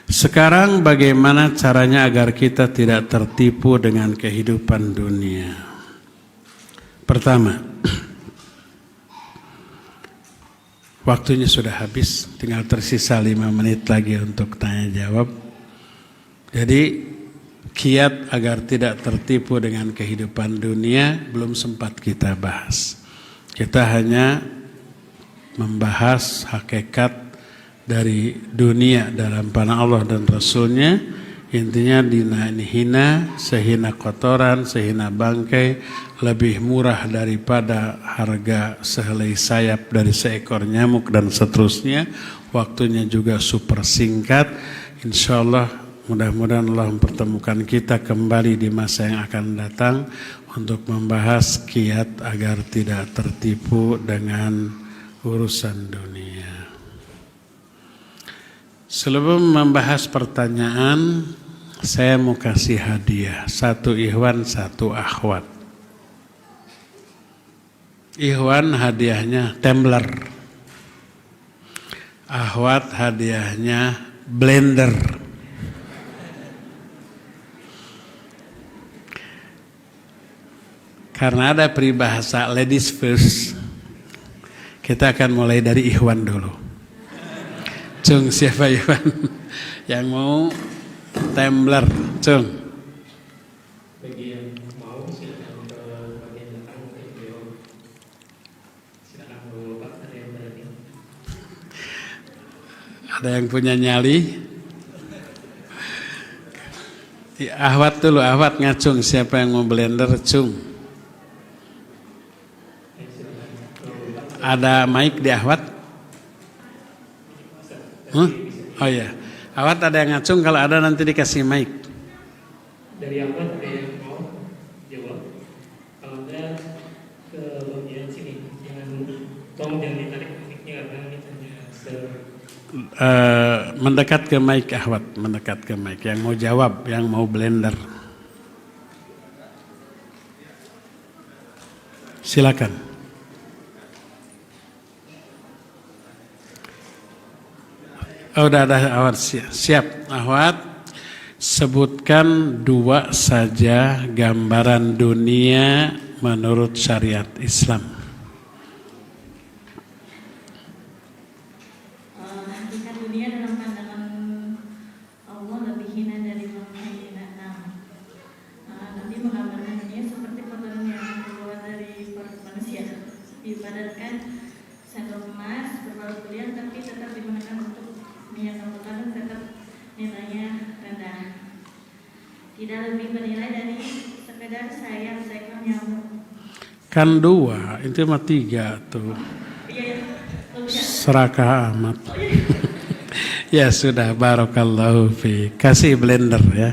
Sekarang bagaimana caranya agar kita tidak tertipu dengan kehidupan dunia? Pertama, waktunya sudah habis, tinggal tersisa 5 menit lagi untuk tanya jawab. Jadi kiat agar tidak tertipu dengan kehidupan dunia belum sempat kita bahas. Kita hanya membahas hakikat dari dunia dalam pandangan Allah dan Rasulnya. Intinya dihina, sehina kotoran, sehina bangkai, lebih murah daripada harga sehelai sayap dari seekor nyamuk dan seterusnya. Waktunya juga super singkat. Insya Allah mudah-mudahan Allah mempertemukan kita kembali di masa yang akan datang untuk membahas kiat agar tidak tertipu dengan urusan dunia. Sebelum membahas pertanyaan, saya mau kasih hadiah. 1 ikhwan, 1 akhwat. Ikhwan hadiahnya tumbler. Akhwat hadiahnya blender. Karena ada peribahasa ladies first, kita akan mulai dari ikhwan dulu. Cung, siapa ikhwan yang mau tumbler? Cung. Bagi yang mau silakan ke bagian belakang, silakan bawa Ada yang punya nyali? Ahwat dulu, Ahwat ngacung. Siapa yang mau blender, cung. Ada mic di Ahwat? Huh? Oh iya, Ahwat ada yang ngacung, kalau ada nanti dikasih mic. Dari awal ada yang mau jawab. Kalau enggak ke bagian sini, jangan ditarik mic-nya karena mic-nya mendekat ke mic Ahwat, mendekat ke mic. Yang mau jawab, yang mau blender. Silakan. Oh, udah ada Ahwat, siap. Ahwat, sebutkan 2 saja gambaran dunia menurut syariat Islam. Hakikat dunia dalam pandangan Allah lebih hina dari menghina. Nabi menggambarkan dunia seperti kotoran yang keluar dari perut manusia. Diibaratkan sendok emas berbalut berlian, tapi tetap digunakan untuk minyak kotoran, tetap nilainya rendah. Tidak lebih bernilai dari sekedar sayap seekor nyamuk. Kan 2, itu mah 3 tuh. Iya, Serakah amat. Ya sudah, barakallahu fi. Kasih blender ya.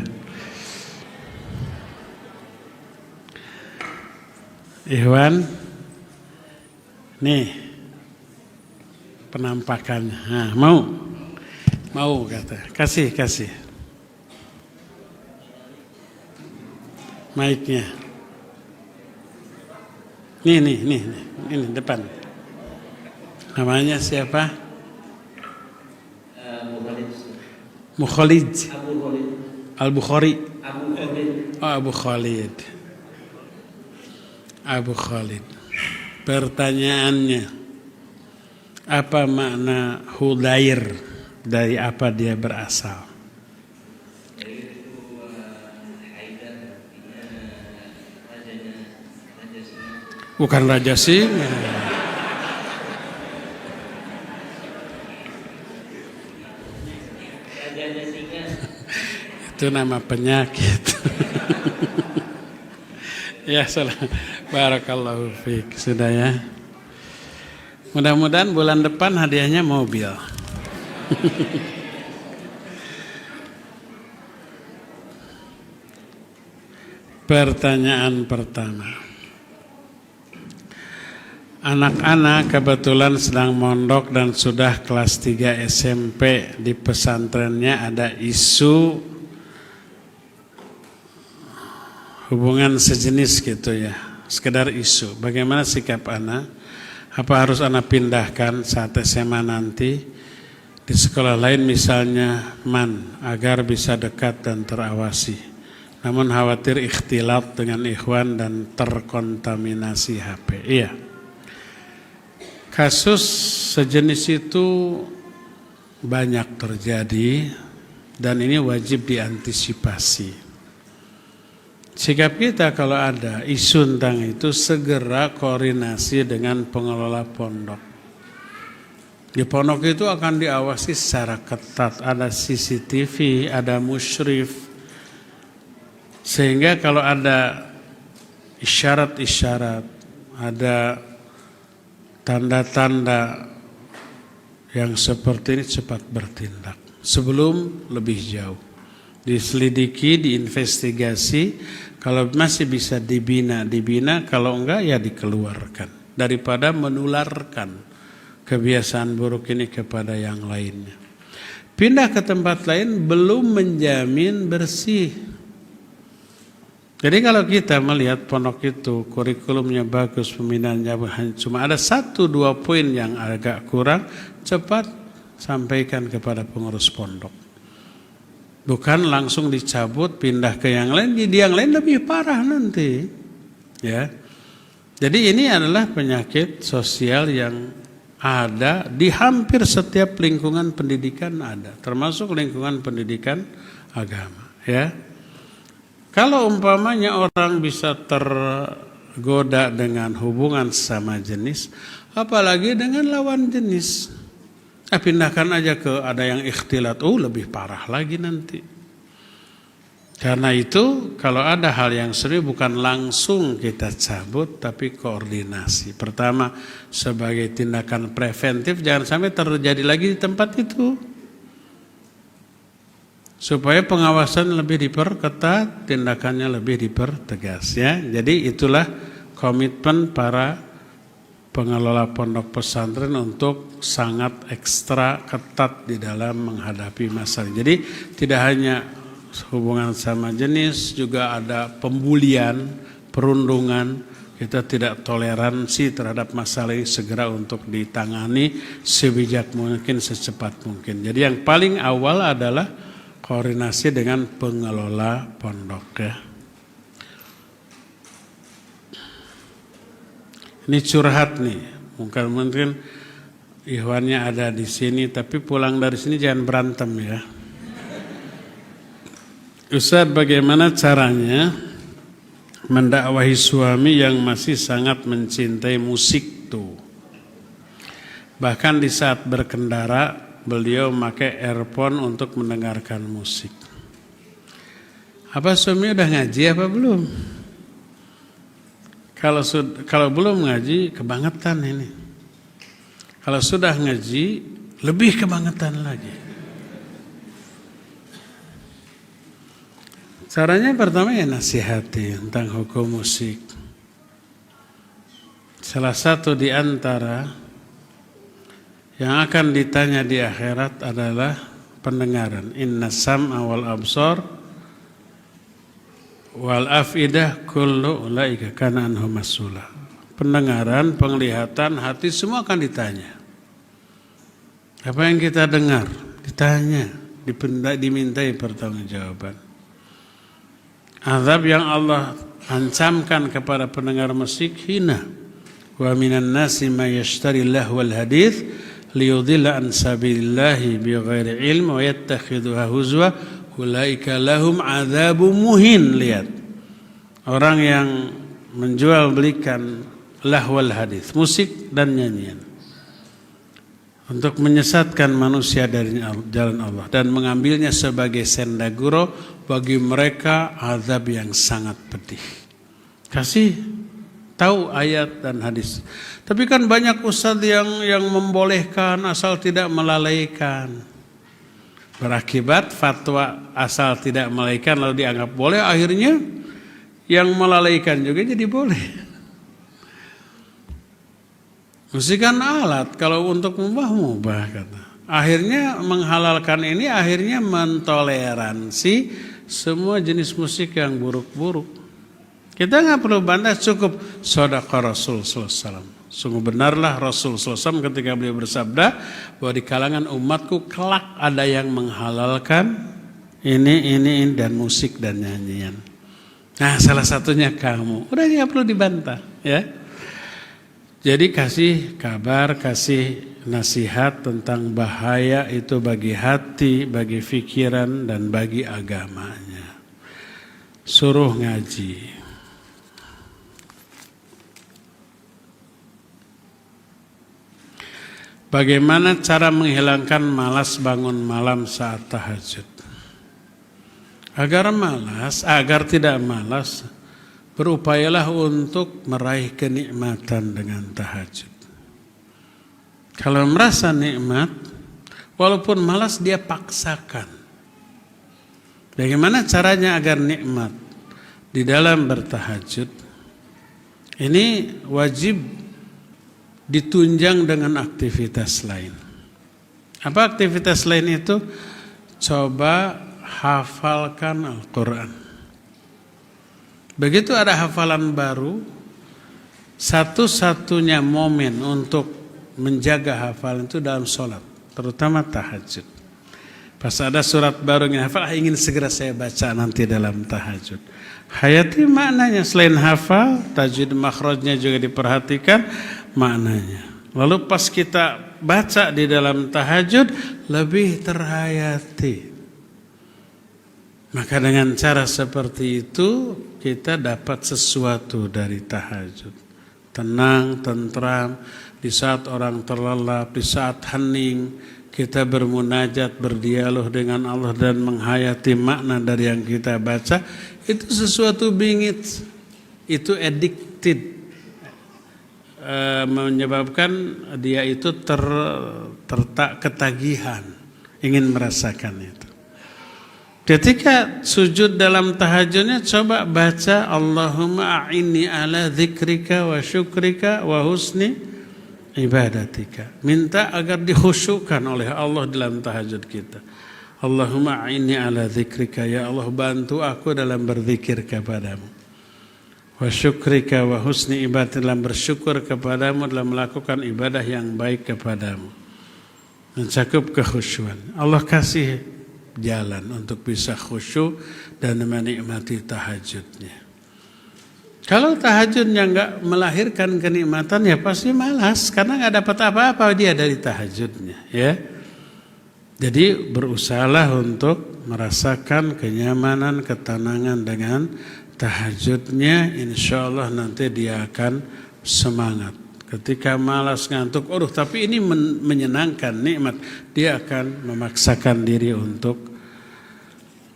Ikhwan, nih penampakannya. Nah, mau kata. Kasih. Mic-nya. Ini depan. Namanya siapa? Mukhalid. Al-Bukhari. Abu Khalid. Abu Khalid. Pertanyaannya, apa makna Hudair? Dari apa dia berasal? Bukan raja singa. Itu nama penyakit. Ya, salah. Barakallahu fiik. Sudah ya. Mudah-mudahan bulan depan hadiahnya mobil. Pertanyaan pertama. Anak-anak kebetulan sedang mondok dan sudah kelas 3 SMP. Di pesantrennya ada isu hubungan sejenis gitu ya. Sekedar isu. Bagaimana sikap anak? Apa harus anak pindahkan saat SMA nanti di sekolah lain misalnya agar bisa dekat dan terawasi. Namun khawatir ikhtilat dengan ikhwan dan terkontaminasi HP. Iya. Kasus sejenis itu banyak terjadi dan ini wajib diantisipasi. Sikap kita kalau ada isu tentang itu segera koordinasi dengan pengelola pondok. Di pondok itu akan diawasi secara ketat, ada CCTV, ada musyrif. Sehingga kalau ada isyarat-isyarat, ada tanda-tanda yang seperti ini cepat bertindak sebelum lebih jauh. Diselidiki, diinvestigasi, kalau masih bisa dibina, kalau enggak ya dikeluarkan. Daripada menularkan kebiasaan buruk ini kepada yang lainnya. Pindah ke tempat lain belum menjamin bersih. Jadi kalau kita melihat pondok itu kurikulumnya bagus, pembinaannya cuma ada 1-2 poin yang agak kurang, cepat sampaikan kepada pengurus pondok. Bukan langsung dicabut, pindah ke yang lain, di yang lain lebih parah nanti. Ya. Jadi ini adalah penyakit sosial yang ada di hampir setiap lingkungan pendidikan ada, termasuk lingkungan pendidikan agama. Ya. Kalau umpamanya orang bisa tergoda dengan hubungan sama jenis, apalagi dengan lawan jenis. Pindahkan aja ke ada yang ikhtilat, lebih parah lagi nanti. Karena itu kalau ada hal yang serius bukan langsung kita cabut, tapi koordinasi. Pertama sebagai tindakan preventif, jangan sampai terjadi lagi di tempat itu. Supaya pengawasan lebih diperketat, tindakannya lebih dipertegas ya. Jadi itulah komitmen para pengelola pondok pesantren untuk sangat ekstra ketat di dalam menghadapi masalah. Jadi tidak hanya hubungan sama jenis, juga ada pembulian, perundungan. Kita tidak toleransi terhadap masalah ini, segera untuk ditangani sebijak mungkin, secepat mungkin. Jadi yang paling awal adalah koordinasi dengan pengelola pondok ya. Ini curhat nih, mungkin ikhwannya ada di sini, tapi pulang dari sini jangan berantem ya. Ustaz, bagaimana caranya mendakwahi suami yang masih sangat mencintai musik tuh? Bahkan di saat berkendara beliau memakai earphone untuk mendengarkan musik. Apa suami udah ngaji apa belum? Kalau belum ngaji, kebangetan ini. Kalau sudah ngaji, lebih kebangetan lagi. Caranya pertama ya nasihati tentang hukum musik. Salah satu di antara yang akan ditanya di akhirat adalah pendengaran. Inna sam'a wal absar wal afidah kullu ulaika kana anhu mas'ula. Pendengaran, penglihatan, hati semua akan ditanya. Apa yang kita dengar ditanya, dimintai pertanggungjawaban. Azab yang Allah ancamkan kepada pendengar musik hina. Wa minan nasi may yashtari lahwal hadits liyudilla an sabilillahi bighairi ilm wa yattakhidhuha huzwa ulaika lahum adzabun muhin. Lihat, orang yang menjual belikan lahwal hadits, musik dan nyanyian, untuk menyesatkan manusia dari jalan Allah dan mengambilnya sebagai sendaguro, bagi mereka azab yang sangat pedih. Kasih tahu ayat dan hadis. Tapi kan banyak ustadz yang membolehkan asal tidak melalaikan. Berakibat fatwa asal tidak melalaikan lalu dianggap boleh, akhirnya yang melalaikan juga jadi boleh. Musik kan alat, kalau untuk mubah kata. Akhirnya menghalalkan ini, akhirnya mentoleransi semua jenis musik yang buruk-buruk. Kita nggak perlu bantah, cukup shadaqah Rasul sallallahu alaihi wasallam. Sungguh benarlah Rasul sallallahu alaihi wasallam ketika beliau bersabda bahwa di kalangan umatku kelak ada yang menghalalkan ini dan musik dan nyanyian. Nah, salah satunya kamu. Udah nggak perlu dibantah, ya. Jadi kasih kabar, kasih nasihat tentang bahaya itu bagi hati, bagi pikiran, dan bagi agamanya. Suruh ngaji. Bagaimana cara menghilangkan malas bangun malam saat tahajud? Agar tidak malas, berupayalah untuk meraih kenikmatan dengan tahajud. Kalau merasa nikmat, walaupun malas dia paksakan. Bagaimana caranya agar nikmat di dalam bertahajud? Ini wajib ditunjang dengan aktivitas lain. Apa aktivitas lain itu? Coba hafalkan Al-Quran. Begitu ada hafalan baru, satu-satunya momen untuk menjaga hafalan itu dalam sholat, terutama tahajud. Pas ada surat baru yang hafal, ingin segera saya baca nanti dalam tahajud. Hayati maknanya, selain hafal, tajwid makhrajnya juga diperhatikan maknanya. Lalu pas kita baca di dalam tahajud, lebih terhayati. Maka dengan cara seperti itu kita dapat sesuatu dari tahajud. Tenang, tentram, di saat orang terlelap, di saat hening, kita bermunajat, berdialog dengan Allah dan menghayati makna dari yang kita baca, itu sesuatu bingit, itu addicted, menyebabkan dia itu ketagihan, ingin merasakan itu. Ketika sujud dalam tahajudnya, coba baca Allahumma a'inni ala dzikrika wa syukrika wa husni ibadatika. Minta agar dikhusyukkan oleh Allah dalam tahajud kita. Allahumma a'inni ala dzikrika, ya Allah bantu aku dalam berzikir kepadamu. Wa syukrika wa husni ibadatika, dalam bersyukur kepadamu, dalam melakukan ibadah yang baik kepadamu. Mencakup kekhusyuan. Allah kasih jalan untuk bisa khusyuk dan menikmati tahajudnya. Kalau tahajudnya nggak melahirkan kenikmatan, ya pasti malas karena nggak dapat apa-apa dia dari tahajudnya, ya. Jadi berusahalah untuk merasakan kenyamanan, ketenangan dengan tahajudnya. Insya Allah nanti dia akan semangat. Ketika malas, ngantuk, tapi ini menyenangkan, nikmat, dia akan memaksakan diri untuk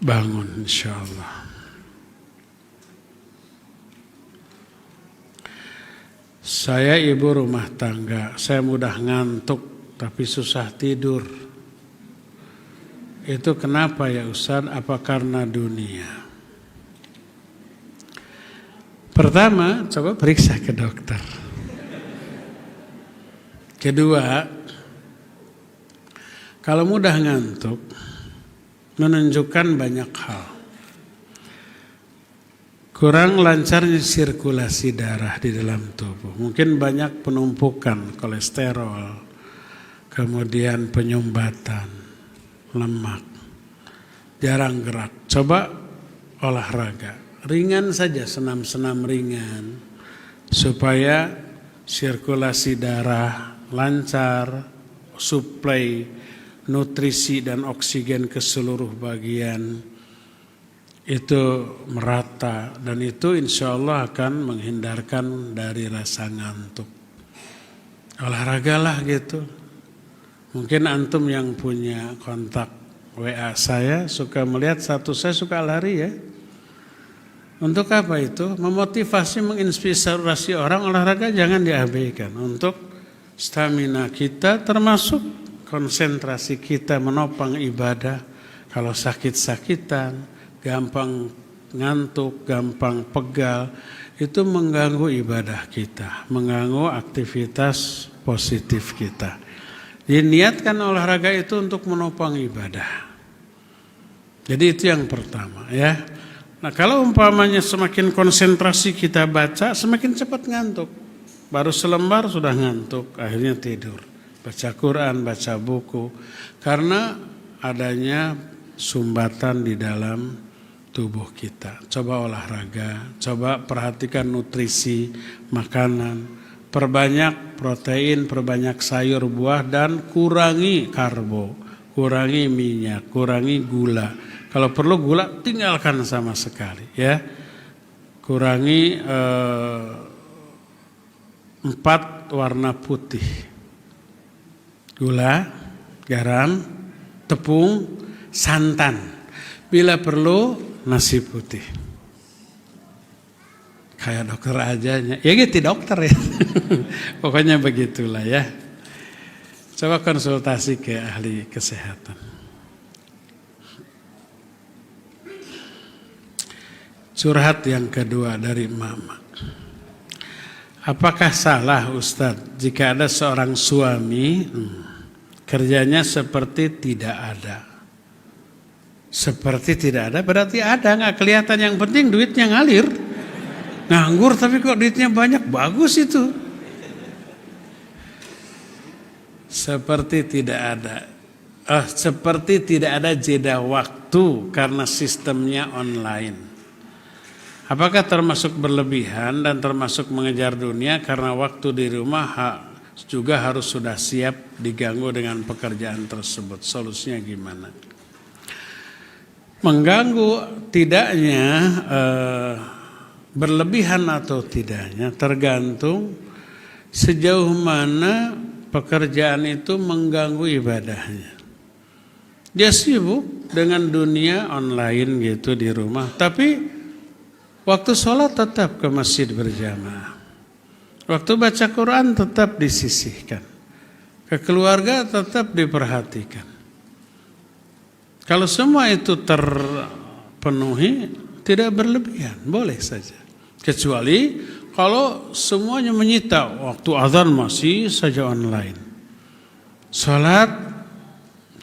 bangun, insya Allah. Saya ibu rumah tangga, saya mudah ngantuk tapi susah tidur. Itu kenapa ya Ustaz? Apa karena dunia? Pertama, coba periksa ke dokter. Kedua, kalau mudah ngantuk menunjukkan banyak hal. Kurang lancarnya sirkulasi darah di dalam tubuh. Mungkin banyak penumpukan kolesterol, kemudian penyumbatan, lemak, jarang gerak. Coba olahraga, ringan saja, senam-senam ringan, supaya sirkulasi darah lancar, suplai nutrisi dan oksigen ke seluruh bagian itu merata, dan itu insya Allah akan menghindarkan dari rasa ngantuk. Olahragalah gitu. Mungkin antum yang punya kontak WA saya suka melihat saya suka lari ya. Untuk apa itu? Memotivasi, menginspirasi orang. Olahraga jangan diabaikan untuk stamina kita, termasuk konsentrasi kita menopang ibadah. Kalau sakit-sakitan, gampang ngantuk, gampang pegal, itu mengganggu ibadah kita, mengganggu aktivitas positif kita. Jadi niatkan olahraga itu untuk menopang ibadah. Jadi itu yang pertama ya. Nah kalau umpamanya semakin konsentrasi kita baca, semakin cepat ngantuk. Baru selembar sudah ngantuk, akhirnya tidur. Baca Quran, baca buku. Karena adanya sumbatan di dalam tubuh kita. Coba olahraga, coba perhatikan nutrisi makanan. Perbanyak protein, perbanyak sayur, buah, dan kurangi karbo, kurangi minyak, kurangi gula. Kalau perlu gula tinggalkan sama sekali ya. Kurangi 4 warna putih. Gula, garam, tepung, santan. Bila perlu nasi putih. Kayak dokter aja. Ya gitu dokter ya. Pokoknya begitulah ya. Coba konsultasi ke ahli kesehatan. Curhat yang kedua dari Mama. Apakah salah Ustadz jika ada seorang suami kerjanya seperti tidak ada? Seperti tidak ada berarti ada, nggak kelihatan, yang penting duitnya ngalir. Nganggur tapi kok duitnya banyak, bagus itu. Seperti tidak ada. Seperti tidak ada jeda waktu karena sistemnya online. Apakah termasuk berlebihan dan termasuk mengejar dunia karena waktu di rumah juga harus sudah siap diganggu dengan pekerjaan tersebut? Solusinya gimana? Mengganggu tidaknya, berlebihan atau tidaknya tergantung sejauh mana pekerjaan itu mengganggu ibadahnya. Dia sibuk dengan dunia online gitu di rumah, tapi waktu sholat tetap ke masjid berjamaah. Waktu baca Quran tetap disisihkan. Ke keluarga tetap diperhatikan. Kalau semua itu terpenuhi, tidak berlebihan, boleh saja. Kecuali kalau semuanya menyita, waktu azan masih saja online. Salat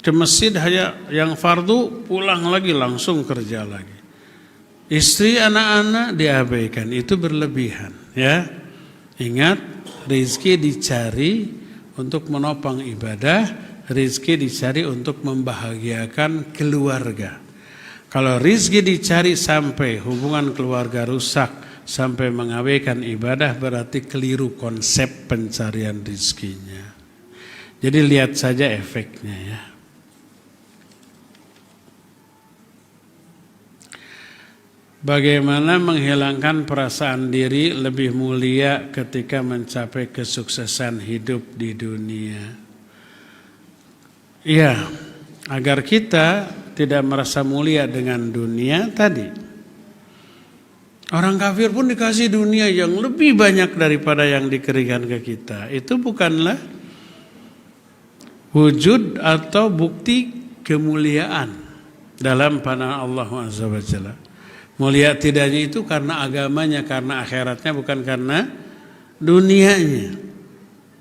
ke masjid hanya yang fardu, pulang lagi langsung kerja lagi. Istri, anak-anak diabaikan, itu berlebihan, ya. Ingat, rezeki dicari untuk menopang ibadah, rezeki dicari untuk membahagiakan keluarga. Kalau rezeki dicari sampai hubungan keluarga rusak, sampai mengabaikan ibadah, berarti keliru konsep pencarian rezekinya. Jadi lihat saja efeknya, ya. Bagaimana menghilangkan perasaan diri lebih mulia ketika mencapai kesuksesan hidup di dunia? Ya, agar kita tidak merasa mulia dengan dunia tadi. Orang kafir pun dikasih dunia yang lebih banyak daripada yang diberikan ke kita. Itu bukanlah wujud atau bukti kemuliaan dalam pandangan Allah Azza wa Jalla. Mulia tidaknya itu karena agamanya, karena akhiratnya, bukan karena dunianya.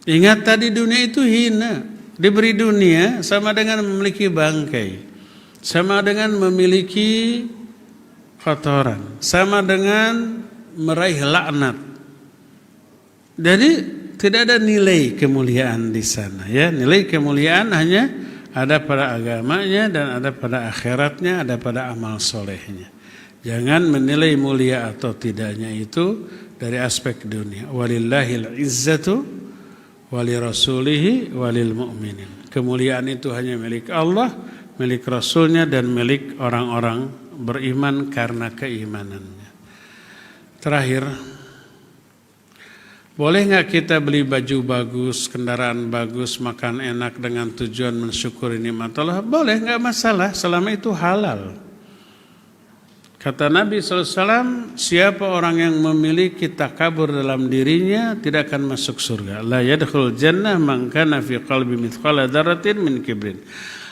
Ingat tadi dunia itu hina. Diberi dunia sama dengan memiliki bangkai, sama dengan memiliki kotoran, sama dengan meraih laknat. Jadi tidak ada nilai kemuliaan di sana, ya. Nilai kemuliaan hanya ada pada agamanya dan ada pada akhiratnya, ada pada amal solehnya. Jangan menilai mulia atau tidaknya itu dari aspek dunia. Walillahil izzatu walirasulihi walil mu'minin. Kemuliaan itu hanya milik Allah, milik Rasulnya, dan milik orang-orang beriman karena keimanannya. Terakhir, boleh nggak kita beli baju bagus, kendaraan bagus, makan enak dengan tujuan mensyukuri nikmat Allah? Boleh, nggak masalah, selama itu halal. Kata Nabi SAW, siapa orang yang memiliki takabur dalam dirinya tidak akan masuk surga. La yadkhul jannah man kana fi qalbi mithqala dzarratin min kibrin.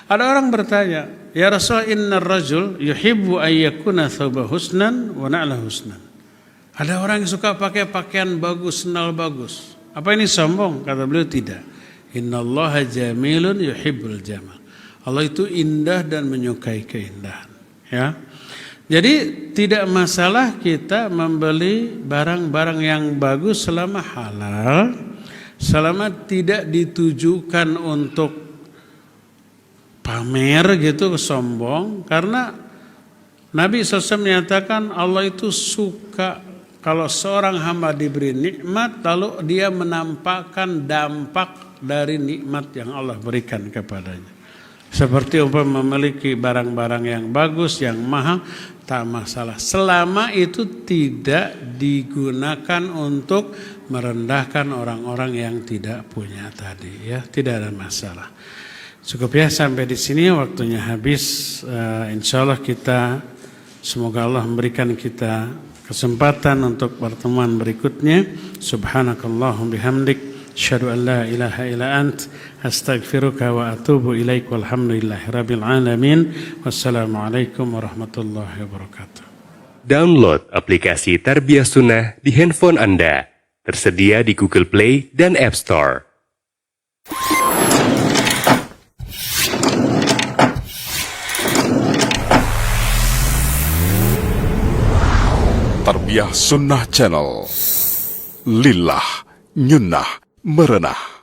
Ada orang bertanya, ya Rasul, innar rajul yuhibbu an yakuna thawba husnan wa na'la husnan. Ada orang yang suka pakai pakaian bagus, sendal bagus. Apa ini sombong? Kata beliau, tidak. Innallaha jamilun yuhibbul jamal. Allah itu indah dan menyukai keindahan, ya. Jadi tidak masalah kita membeli barang-barang yang bagus selama halal, selama tidak ditujukan untuk pamer gitu, sombong. Karena Nabi SAW menyatakan Allah itu suka kalau seorang hamba diberi nikmat lalu dia menampakkan dampak dari nikmat yang Allah berikan kepadanya. Seperti umpama memiliki barang-barang yang bagus, yang mahal, tak masalah. Selama itu tidak digunakan untuk merendahkan orang-orang yang tidak punya tadi, ya, tidak ada masalah. Cukup ya sampai di sini, waktunya habis. Insyaallah kita, semoga Allah memberikan kita kesempatan untuk pertemuan berikutnya. Subhanakallahum bihamdik. Asyhadu an la ilaha illa ant, astaghfiruka wa atubu ilaik, walhamdulillahi rabbil alamin. Wassalamualaikum warahmatullahi wabarakatuh. Download aplikasi Tarbiyah Sunnah di handphone Anda. Tersedia di Google Play dan App Store. Tarbiyah Sunnah Channel. Lillah, nyunnah, merenah.